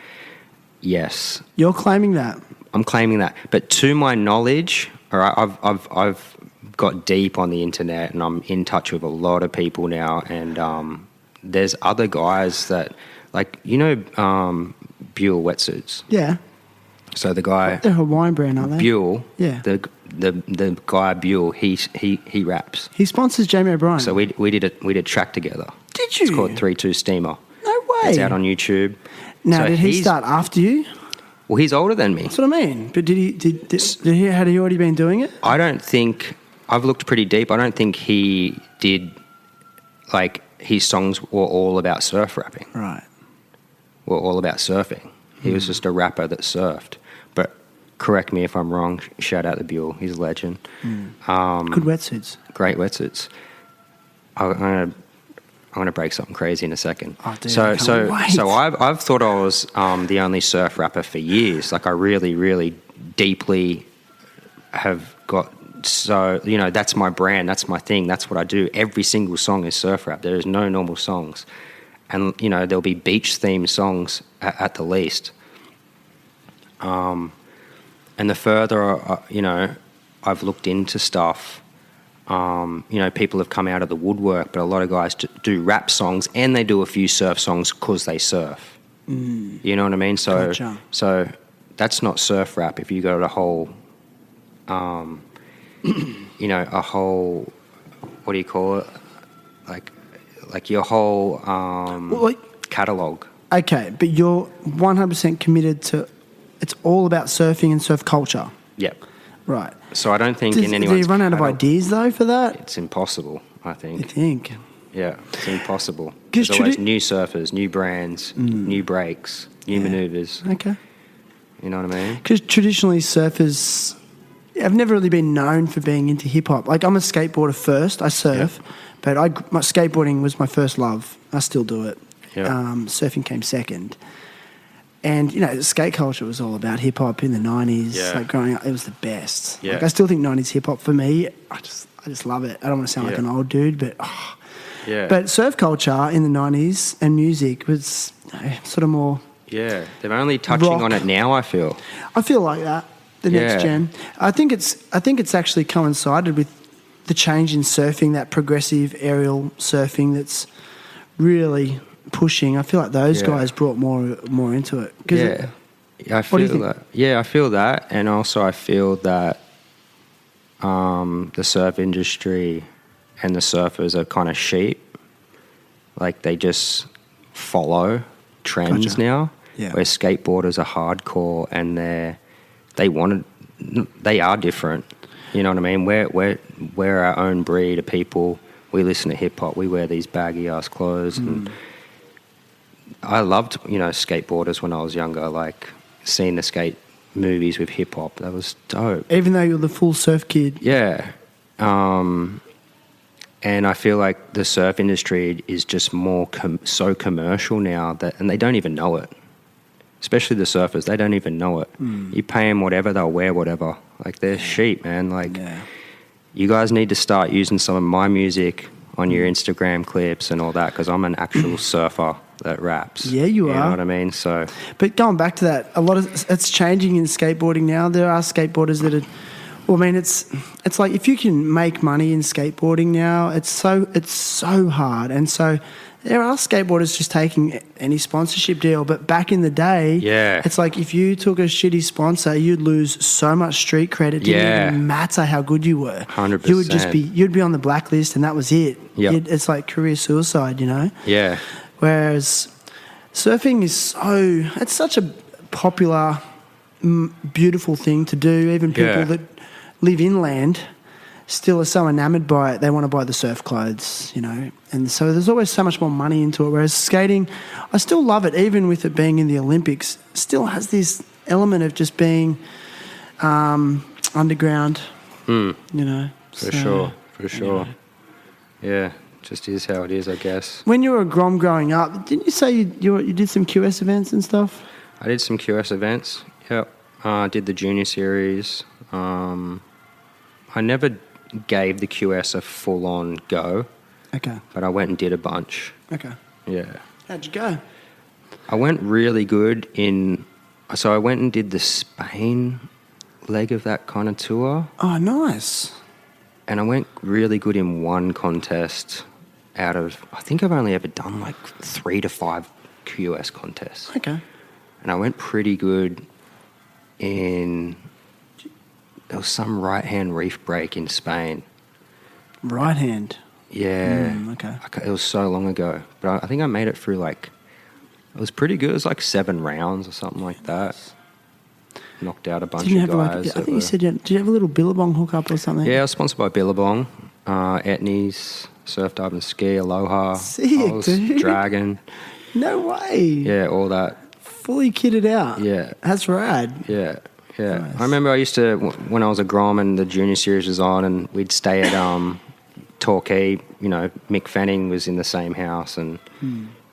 Yes. You're claiming that? I'm claiming that. But to my knowledge, all right, I've got deep on the internet and I'm in touch with a lot of people now, and there's other guys that, like, you know, Buell wetsuits. Yeah. So the guy, they're a Hawaiian brand, aren't they? Buell. Yeah. The guy Buell, he raps. He sponsors Jamie O'Brien. So we did a track together. Did you? It's called 3-2 Steamer. No way. It's out on YouTube. Now, So did he start after you? Well, he's older than me. That's what I mean. But had he already been doing it? I don't think, I've looked pretty deep. I don't think he did, like, his songs were all about surf rapping. Right. Were all about surfing. He was just a rapper that surfed. But correct me if I'm wrong. Shout out to Buell. He's a legend. Good wetsuits. Great wetsuits. I'm gonna break something crazy in a second. Oh, dude, so I can't wait. I've thought I was the only surf rapper for years. Like, I really, really deeply have got, so, you know, that's my brand, that's my thing, that's what I do. Every single song is surf rap. There is no normal songs. And, you know, there'll be beach themed songs at the least. And the further, you know, I've looked into stuff, you know, people have come out of the woodwork, but a lot of guys do rap songs and they do a few surf songs because they surf. You know what I mean? So, Gotcha. So that's not surf rap if you got a whole, you know, a whole, what do you call it? Like your whole catalogue. Okay, but you're 100% committed to, it's all about surfing and surf culture. Yep. Right. So I don't think Do in anyone's you run out of catalogue- ideas, though, for that? It's impossible, I think. You think? Yeah, it's impossible. 'Cause There's always new surfers, new brands, new breaks, new manoeuvres. Okay. You know what I mean? Because traditionally surfers have never really been known for being into hip-hop. Like, I'm a skateboarder first. I surf, but my skateboarding was my first love. I still do it. Yeah. Surfing came second. And, you know, skate culture was all about hip-hop in the 90s. Yeah. Like, growing up, it was the best. Yeah. Like, I still think 90s hip-hop, for me, I just love it. I don't want to sound like Yeah. an old dude, but... Yeah. But surf culture in the 90s and music was, you know, sort of more... Yeah, they're only touching rock. on it now, I feel. I feel like that. the next gen. I think it's actually coincided with the change in surfing, that progressive aerial surfing that's really pushing. I feel like those guys brought more into it. I feel that. Yeah, I feel that, and also I feel that the surf industry and the surfers are kind of sheep. Like they just follow trends now. Yeah. Where skateboarders are hardcore and they are different. You know what I mean? We're our own breed of people. We listen to hip hop. We wear these baggy ass clothes. And I loved, skateboarders when I was younger. Like seeing the skate movies with hip hop. That was dope. Even though you're the full surf kid. Yeah. And I feel like the surf industry is just more so commercial now and they don't even know it. Especially the surfers, they don't even know it. You pay them whatever, they'll wear whatever. Like they're sheep, man. Like you guys need to start using some of my music on your Instagram clips and all that because I'm an actual surfer that raps. Yeah, you are. You know what I mean? So, but going back to that, it's changing in skateboarding now. There are skateboarders that are. Well, I mean, it's like if you can make money in skateboarding now, it's so hard, and so there are skateboarders just taking any sponsorship deal. But back in the day, it's like if you took a shitty sponsor, you'd lose so much street cred. It didn't even matter how good you were. 100%. You would you'd be on the blacklist, and that was it. Yep. It's like career suicide, Yeah. Whereas surfing is it's such a popular, beautiful thing to do. Even people that live inland still are so enamoured by it, they want to buy the surf clothes, And so there's always so much more money into it. Whereas skating, I still love it, even with it being in the Olympics, still has this element of just being underground, For So, sure. Yeah, just is how it is, I guess. When you were a Grom growing up, didn't you say you did some QS events and stuff? I did some QS events, yep. I did the junior series. I never gave the QS a full-on go. Okay. But I went and did a bunch. Okay. Yeah. How'd you go? I went really good so I went and did the Spain leg of that kind of tour. Oh, nice. And I went really good in one contest out of, I think I've only ever done like 3 to 5 QS contests. Okay. And I went pretty good in... There was some right-hand reef break in Spain. Right hand? Yeah. Okay. It was so long ago. But I think I made it through it was pretty good. It was like 7 rounds or something like that. Knocked out a bunch of guys. I think you said, did you have a little Billabong hookup or something? Yeah, I was sponsored by Billabong, Etnies, Surf, Dive and Ski, Aloha, Sick, dude. Dragon. No way. Yeah, all that. Fully kitted out. Yeah. That's rad. Yeah. Yeah, Nice. I remember I used to, when I was a Grom and the junior series was on, and we'd stay at Torquay, Mick Fanning was in the same house, and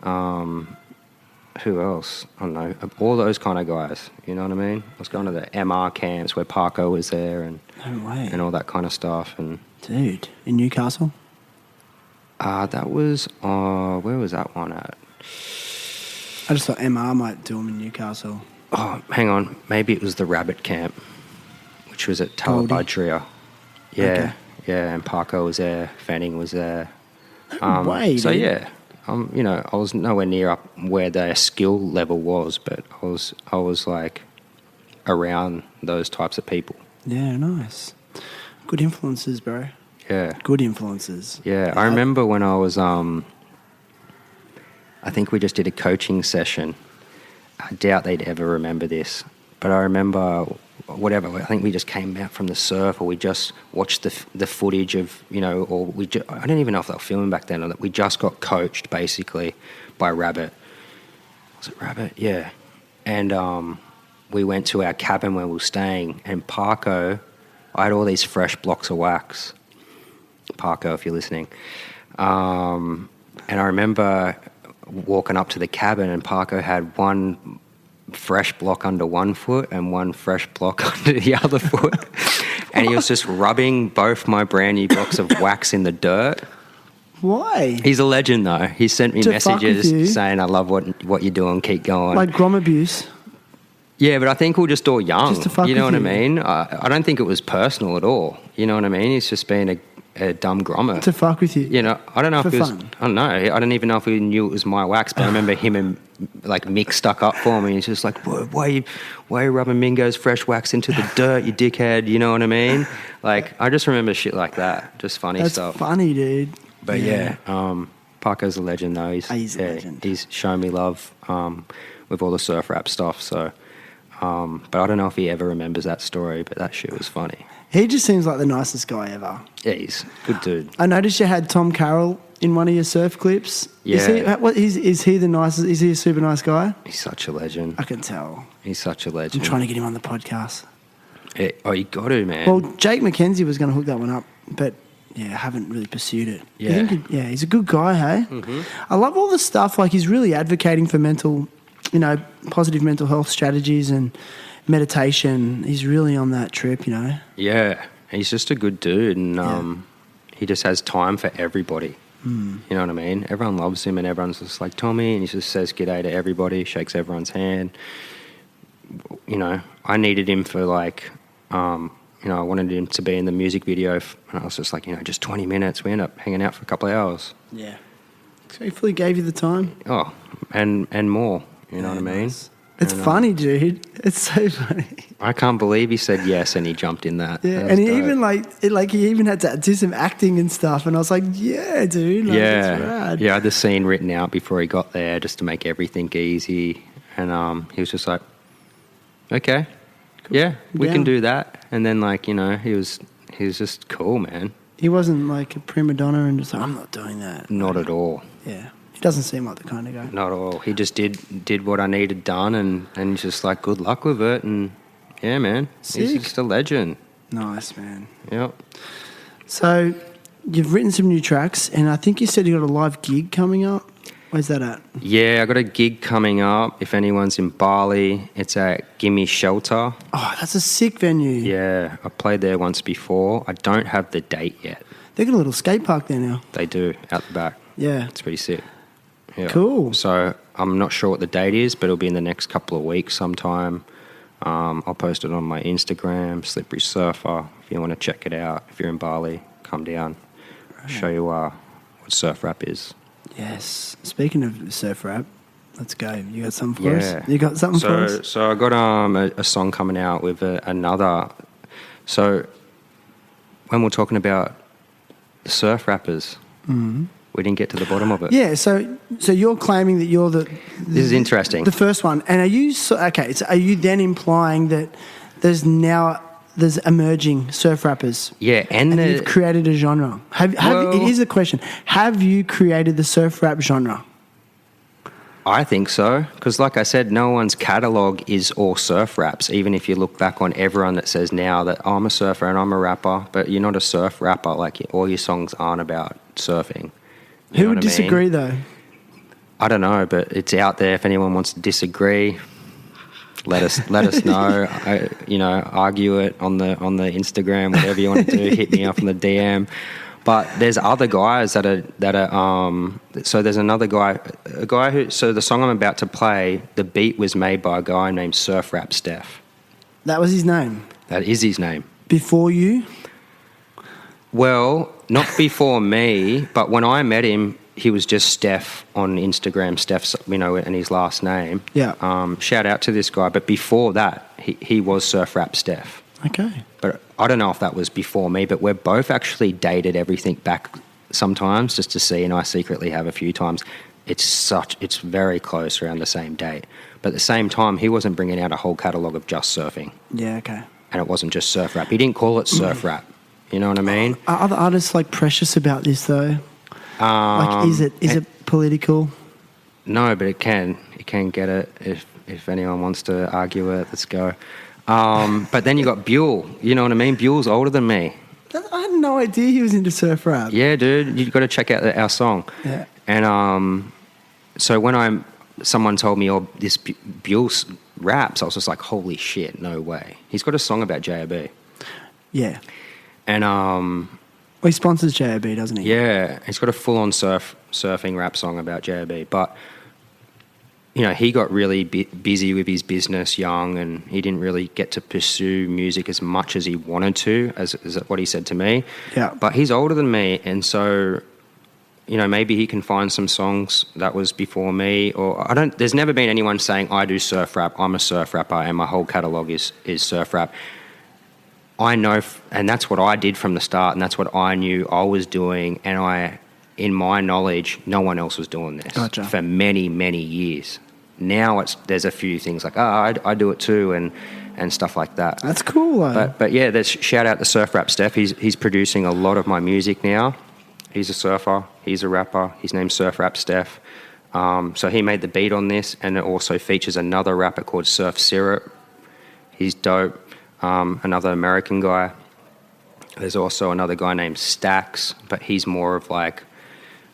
who else? I don't know, all those kind of guys, you know what I mean? I was going to the MR camps where Parko was there and No way. and all that kind of stuff. And Dude, in Newcastle? that was, where was that one at? I just thought MR might do them in Newcastle. Oh, hang on. Maybe it was the Rabbit Camp, which was at Goldie. Talabudria. Yeah, Okay. yeah, and Parko was there, Fanning was there. No way, So dude. yeah, I was nowhere near up where their skill level was, but I was like around those types of people. Yeah, nice. Good influences, bro. Yeah, Good influences. yeah. I remember when I was, I think we just did a coaching session. I doubt they'd ever remember this, but I remember whatever. I think we just came out from the surf, or we just watched the footage of, or I don't even know if they were filming back then, or that we just got coached basically by Rabbit. Was it Rabbit? Yeah. And we went to our cabin where we were staying, and Parko, I had all these fresh blocks of wax. Parko, if you're listening. And I remember walking up to the cabin, and Parko had one fresh block under one foot and one fresh block under the other foot. And he was just rubbing both my brand new blocks of wax in the dirt. Why? He's a legend, though. He sent me To fuck with you? messages saying, I love what you're doing, keep going. Like Grom abuse? Yeah, but I think we're just all young. Just to fuck you know with what I you. mean? I don't think it was personal at all. You know what I mean? He's just being a dumb grommet. To fuck with you. You know, I don't know if For it was. fun. I don't know. I don't even know if he knew it was my wax, but I remember him and like Mick stuck up for me. He's just like, why are you rubbing Mingo's fresh wax into the dirt, you dickhead? You know what I mean? Like, I just remember shit like that. Just funny That's stuff. funny, dude. But yeah, Paco's a legend though. He's a legend. He's shown me love with all the surf rap stuff. So, but I don't know if he ever remembers that story. But that shit was funny. He just seems like the nicest guy ever. Yeah, he's a good dude. I noticed you had Tom Carroll in one of your surf clips. Yeah. Is he the nicest? Is he a super nice guy? He's such a legend. I can tell. He's such a I'm legend. trying to get him on the podcast. Yeah, oh, you got to, man. Well, Jake McKenzie was going to hook that one up, but yeah, I haven't really pursued it. Yeah. You think he's a good guy, hey? Mm-hmm. I love all the stuff. Like, he's really advocating for positive mental health strategies and meditation. He's really on that trip, you know. Yeah, he's just a good dude, and he just has time for everybody. You know what I mean? Everyone loves him, and everyone's just like Tommy, and he just says g'day to everybody, shakes everyone's hand. You know, I needed him for like, I wanted him to be in the music video, and I was just like, just 20 minutes. We ended up hanging out for a couple of hours. Yeah. So he fully gave you the time. Oh, and more. You know what I mean? Nice. It's funny, dude. It's so funny. I can't believe he said yes and he jumped in that. Yeah, That was and he dope. even had to do some acting and stuff, and I was like, yeah, dude, like, that's Yeah, rad. yeah. I had the scene written out before he got there just to make everything easy, and he was just like, "Okay, yeah, we Down. can do that." And then he was just cool, man. He wasn't like a prima donna and just like, I'm not doing that. Not at all. Yeah, he doesn't seem like the kind of guy. Not at all. He just did what I needed done, and just like good luck with it, and yeah, man, Sick. he's just a legend. Nice, man. Yep. So you've written some new tracks, and I think you said you got a live gig coming up. Where's that at? Yeah, I got a gig coming up. If anyone's in Bali, it's at Gimme Shelter. Oh, that's a sick venue. Yeah, I played there once before. I don't have the date yet. They got a little skate park there now. They do, out the back. Yeah. It's pretty sick. Yeah. Cool. So I'm not sure what the date is, but it'll be in the next couple of weeks sometime. I'll post it on my Instagram, Slippery Surfa. If you want to check it out, if you're in Bali, come down. I'll show you what surf rap is. Yes. Speaking of surf rap, let's go. You got something for Yeah. us? You got something for us? So I got a song coming out with another. So when we're talking about the surf rappers, we didn't get to the bottom of it. Yeah. So you're claiming that you're the This is interesting. the first one, and are you so are you then implying that there's emerging surf rappers? Yeah, and You've created a genre. Here's the question: have you created the surf rap genre? I think so, because like I said, no one's catalogue is all surf raps. Even if you look back on everyone that says now that I'm a surfer and I'm a rapper, but you're not a surf rapper. Like all your songs aren't about surfing. You Who know would what I mean? disagree though? I don't know, but it's out there. If anyone wants to disagree, let us know. Argue it on the Instagram, whatever you want to do. Hit me up on the DM. But there's other guys that are. So there's another guy, a guy who. So the song I'm about to play, the beat was made by a guy named Surf Rap Steph. That was his name. That is his name. Before you? Well, not before me, but when I met him, he was just Steph on Instagram. Steph's, and his last name. Yeah. Shout out to this guy. But before that, he was Surf Rap Steph. Okay. But I don't know if that was before me, but we're both actually dated everything back sometimes just to see, and I secretly have a few times. It's very close around the same date. But at the same time, he wasn't bringing out a whole catalogue of just surfing. Yeah, okay. And it wasn't just surf rap. He didn't call it surf rap. You know what I mean? Are other artists like precious about this though? Is it political? No, but it can get it if anyone wants to argue it. Let's go. But then you got Buell. You know what I mean? Buell's older than me. I had no idea he was into surf rap. Yeah, dude, you got to check out our song. Yeah. And so when someone told me, "Oh, this Buell raps," I was just like, "Holy shit, no way!" He's got a song about JAB. Yeah. And Well, he sponsors JAB, doesn't he? yeah, he's got a full-on surfing rap song about JAB. But he got really busy with his business young, and he didn't really get to pursue music as much as he wanted to, as what he said to me. Yeah. But he's older than me, and so, maybe he can find some songs that was before me, or there's never been anyone saying, I do surf rap, I'm a surf rapper, and my whole catalogue is surf rap. I know, and that's what I did from the start, and that's what I knew I was doing, and in my knowledge, no one else was doing this for many, many years. Now there's a few things like, I do it too, and stuff like that. That's cool, though. But yeah, there's shout out to Surf Rap Steph. He's producing a lot of my music now. He's a surfer. He's a rapper. His name's Surf Rap Steph. So he made the beat on this, and it also features another rapper called Surf Syrup. He's dope. Another American guy. There's also another guy named Stax, but he's more of like,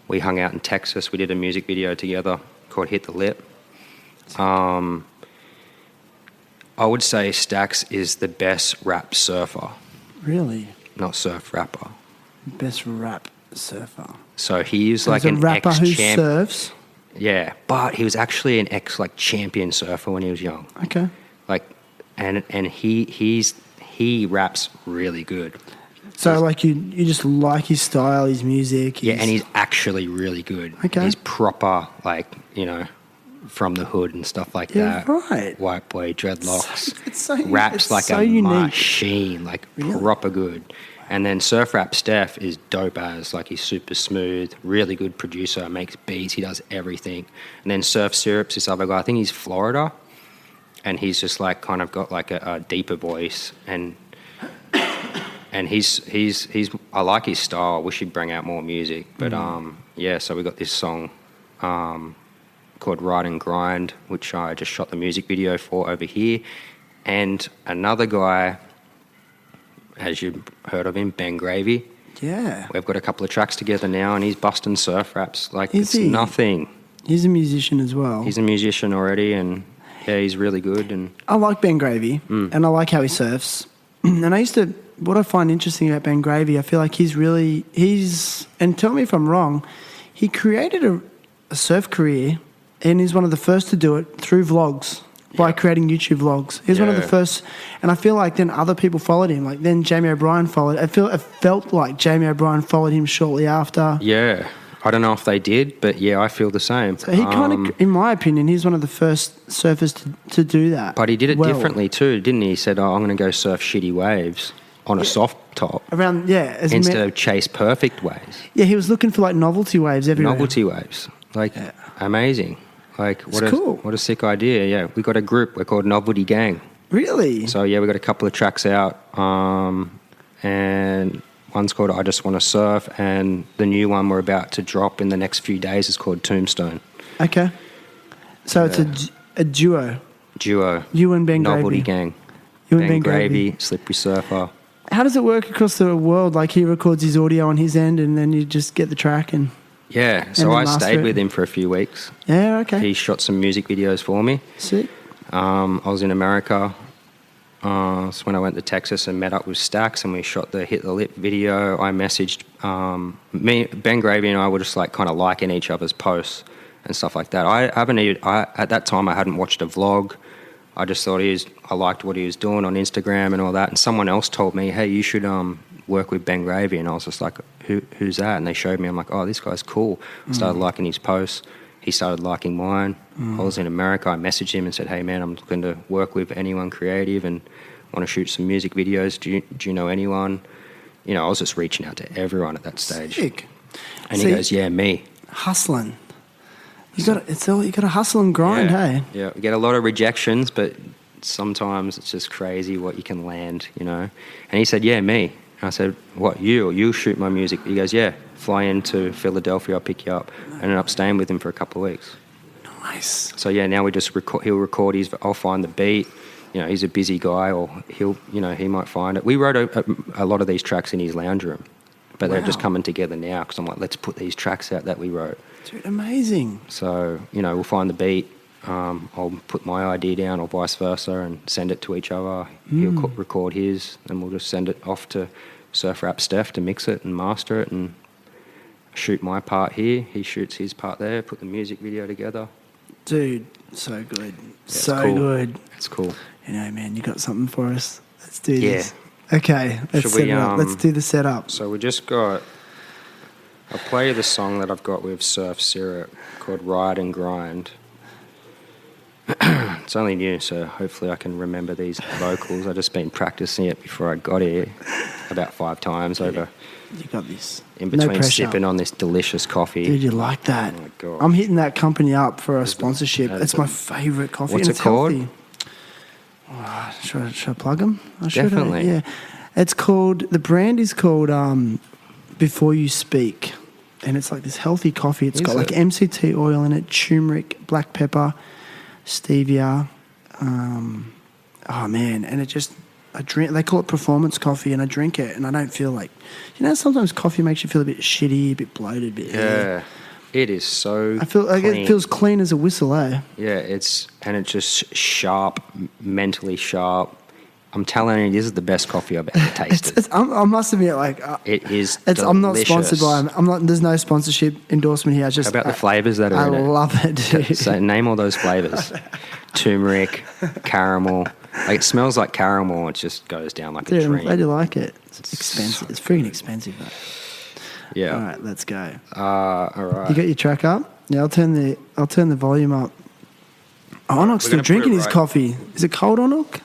we hung out in Texas. We did a music video together called Hit the Lip. I would say Stax is the best rap surfer. Really? Not surf rapper. Best rap surfer. So he's like an rapper who ex-champ. surfs? Yeah, but he was actually an champion surfer when he was young. Okay. And he raps really good. So like you just like his style, his music. Yeah, and he's actually really good. Okay. He's proper, from the hood and stuff like that. Right. White boy, dreadlocks. Raps like so a unique. machine, really? Proper good. And then Surf Rap Steph is dope as, he's super smooth, really good producer, makes beats, he does everything. And then Surf Syrup's this other guy, I think he's Florida, and he's just kind of got a deeper voice, and he's I like his style. I wish he'd bring out more music, but so we got this song called Ride and Grind, which I just shot the music video for over here, and another guy, as you've heard of him, Ben Gravy. Yeah. We've got a couple of tracks together now, and he's busting surf raps Is he? Nothing. He's a musician as well. He's a musician already, and yeah, he's really good. And I like Ben Gravy, and I like how he surfs. And what I find interesting about Ben Gravy, I feel like and tell me if I'm wrong, he created a surf career, and he's one of the first to do it through vlogs. By creating YouTube vlogs. He was one of the first, and I feel like then other people followed him. Like then Jamie O'Brien followed. It felt like Jamie O'Brien followed him shortly after. Yeah. I don't know if they did, but yeah, I feel the same. So he kind of, in my opinion, he's one of the first surfers to do that. But he did it differently too, didn't he? He said, I'm going to go surf shitty waves on a soft top. Instead of chase perfect waves. Yeah, he was looking for novelty waves everywhere. Novelty waves. Amazing. What a sick idea, yeah. We got a group, we're called Novelty Gang. Really? So, yeah, we got a couple of tracks out, and one's called I Just Want to Surf, and the new one we're about to drop in the next few days is called Tombstone. Okay. So it's a duo. You and Ben Gravy. Novelty Gang. You and Ben Gravy, Slippery Surfer. How does it work across the world? He records his audio on his end, and then you just get the track and... Yeah, so I stayed with him for a few weeks. Yeah, okay. He shot some music videos for me. Sick. I was in America. So when I went to Texas and met up with Stax, and we shot the Hit the Lip video, I messaged Ben Gravy, and I were just kind of liking each other's posts and stuff like that. At that time I hadn't watched a vlog. I just thought I liked what he was doing on Instagram and all that. And someone else told me, hey, you should work with Ben Gravy, and I was just like, who's that? And they showed me. I'm like, oh, this guy's cool. I started liking his posts. He started liking mine. I was in America. I messaged him and said, hey man, I'm looking to work with anyone creative and want to shoot some music videos. Do you know anyone? I was just reaching out to everyone at that stage. Sick. And he goes, yeah, me. Hustling. You got to hustle and grind, hey? Yeah, we get a lot of rejections, but sometimes it's just crazy what you can land, And he said, yeah, me. I said, what, you shoot my music? He goes, yeah, fly into Philadelphia, I'll pick you up. I ended up staying with him for a couple of weeks. Nice. So yeah, now we just he'll record I'll find the beat. He's a busy guy, or he might find it. We wrote a lot of these tracks in his lounge room, but they're just coming together now because I'm like, let's put these tracks out that we wrote. Dude, amazing. So, we'll find the beat. I'll put my idea down or vice versa and send it to each other. He'll record his, and we'll just send it off to Surf Rap Steph to mix it and master it and shoot my part here. He shoots his part there, put the music video together. Dude, So good. it's So cool. good. It's cool. You know, man, you got something for us. Let's do Yeah. this. Okay, let's Should set we, it up. Let's do the setup. So we just got. I'll play you the song that I've got with Surf Syrup called Ride and Grind. It's only new, so hopefully I can remember these vocals. I've just been practicing it before I got here about 5 times over You got this. in No between pressure. sipping on this delicious coffee. Dude, you like that? Oh my God. I'm hitting that company up for a sponsorship. that- It's my favourite coffee. What's and it it's called? Healthy. Oh, should I plug them? Definitely. Yeah. It's called, the brand is called Before You Speak. And it's like this healthy coffee. It's Is got like it? MCT oil in it, turmeric, black pepper, stevia. Oh man, and it just, I drink. They call it performance coffee, and I drink it, and I don't feel like, sometimes coffee makes you feel a bit shitty, a bit bloated, a bit. Yeah. It is so I feel like clean. it feels clean as a whistle, eh? Yeah, it's just sharp, mentally sharp. I'm telling you, this is the best coffee I've ever tasted. I must admit, like, It is I'm not sponsored by delicious. them. I'm not. There's no sponsorship endorsement here. It's just How about the flavours that are I in it? love it, dude. So name all those flavours. Turmeric, caramel. Like it smells like caramel. It just goes down like a Dude, I'm dream. glad you like it. It's expensive. It's freaking expensive, though. Yeah. All right, let's go. All right. You got your track up? Yeah, I'll turn the volume up. Onok's still gonna put drinking it his right- coffee. Is it cold, Onok?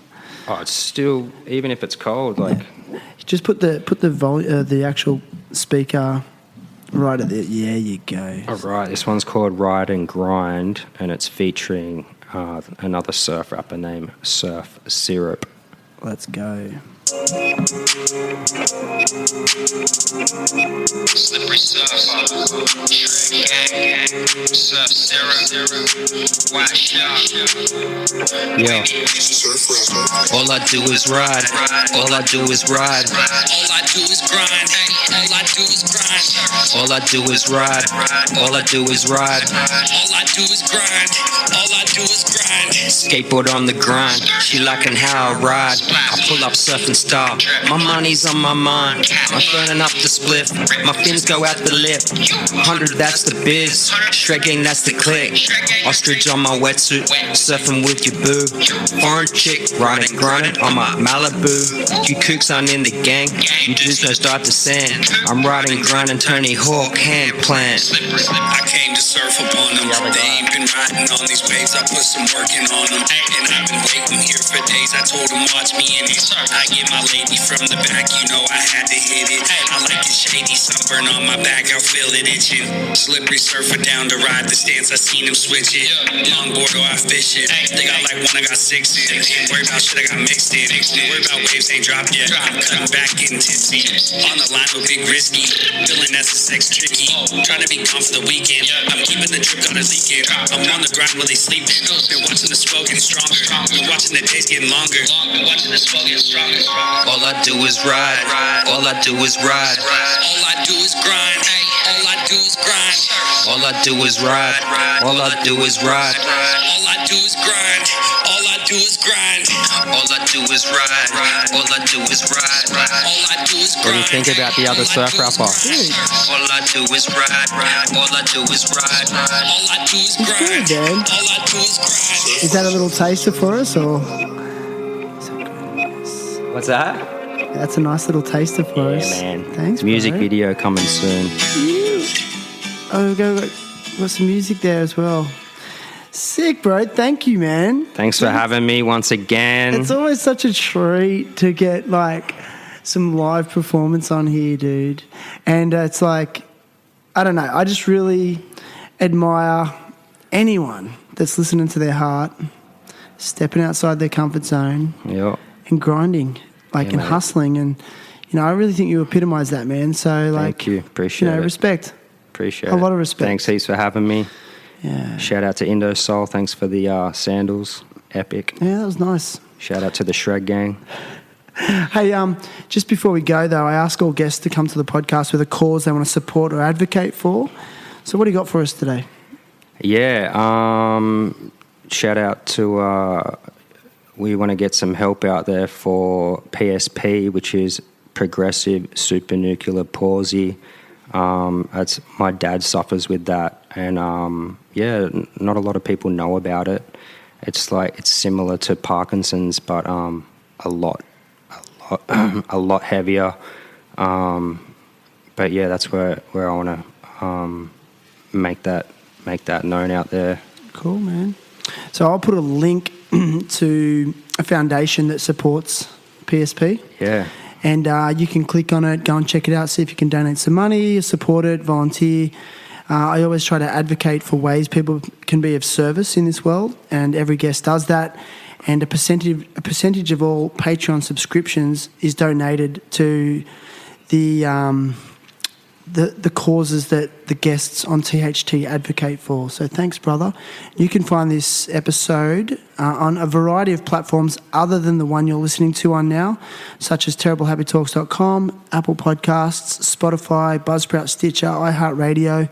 Oh, it's still, even if it's cold, like Just put the actual speaker right at the. Yeah, you go. all right. This one's called Ride and Grind, and it's featuring another surf rapper named Surf Syrup. Let's go. Slippery Surfa, Trick Gang, Surf Syrup, Wash Up. Yeah. All I do is ride, all I do is ride. All I do is grind, all I do is grind. All I do is ride, all I do is ride. All I do is grind, all I do is grind. Skateboard on the grind, she liking how I ride. I pull up surfing style, my money's on my mind. I'm burning up the spliff, my fins go out the lip. 100, that's the biz, straight gang, that's the click. Ostrich on my wetsuit, surfing with your boo. Foreign chick, riding, grinding on my Malibu. You kooks aren't in the gang, you just know start to sand. I'm riding, grinding, Tony Hawk, hand plant. I came to surf upon them. They ain't been riding on these waves, I put some work in on them. And I've been waiting here for days, I told them watch me in it. I get my lady from the back, you know I had to hit it. I like it shady, sunburn on my back, I feel it itching. Slippery surfer down to ride the stance, I seen him switch it. Longboard or I fish it. They got like one, I got 6 in. Ain't worried about shit, I got mixed in. Ain't worried about waves, ain't dropped yet. I'm cutting back, getting tipsy. On the line with big risky. Feeling that's a sex tricky. Trying to be gone for the weekend. I'm keeping the drip on the leaking. I'm on the grind while they sleeping. Been watching the smoke getting stronger. Been watching the days getting longer. Been watching the smoke getting stronger. All I do is ride. All I do is ride. All I do is grind. All I do is grind. All I do is ride. All I do is ride. All I do is grind. All I do is grind. All I do is ride. All I do is ride. All I do is grind. What do you think about the other surf rapper? All I do is ride. All I do is ride. All I do is grind. Good, man. All I do is grind. Is that a little taster for us, or? What's that? That's a nice little taster for us. Yeah, man. Thanks, Music bro. video coming soon. Oh, got some music there as well. Sick, bro. Thank you, man. Thanks for having me once again. It's always such a treat to get like some live performance on here, dude. And it's like, I don't know, I just really admire anyone that's listening to their heart, stepping outside their comfort zone Yep. and grinding, like, Yeah, and mate. hustling. And, I really think you epitomise that, man. So, like, Thank you. Appreciate it. respect. Appreciate A it. lot of respect. Thanks heaps for having me. Yeah. Shout out to Indo Soul. Thanks for the sandals. Epic. Yeah, that was nice. Shout out to the Shred Gang. Hey, just before we go, though, I ask all guests to come to the podcast with a cause they want to support or advocate for. So what do you got for us today? Yeah. Shout out to... we want to get some help out there for PSP, which is progressive supranuclear palsy. My dad suffers with that, and not a lot of people know about it. It's similar to Parkinson's, but a lot heavier. But yeah, that's where I want to make that known out there. Cool, man. So I'll put a link to a foundation that supports PSP. Yeah. And you can click on it, go and check it out, see if you can donate some money, support it, volunteer. I always try to advocate for ways people can be of service in this world, and every guest does that. And a percentage of all Patreon subscriptions is donated to the causes that the guests on THT advocate for. So thanks, brother. You can find this episode on a variety of platforms other than the one you're listening to on now, such as terriblehappytalks.com, Apple Podcasts, Spotify, Buzzsprout, Stitcher, iHeartRadio.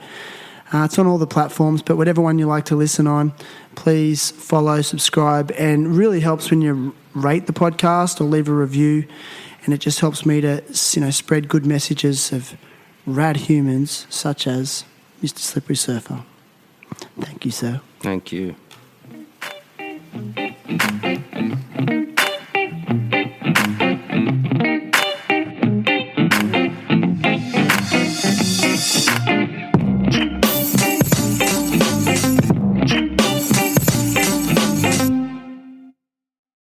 It's on all the platforms, but whatever one you like to listen on, please follow, subscribe, and really helps when you rate the podcast or leave a review, and it just helps me to spread good messages of rad humans such as Mr. Slippery Surfer. Thank you, sir. Thank you.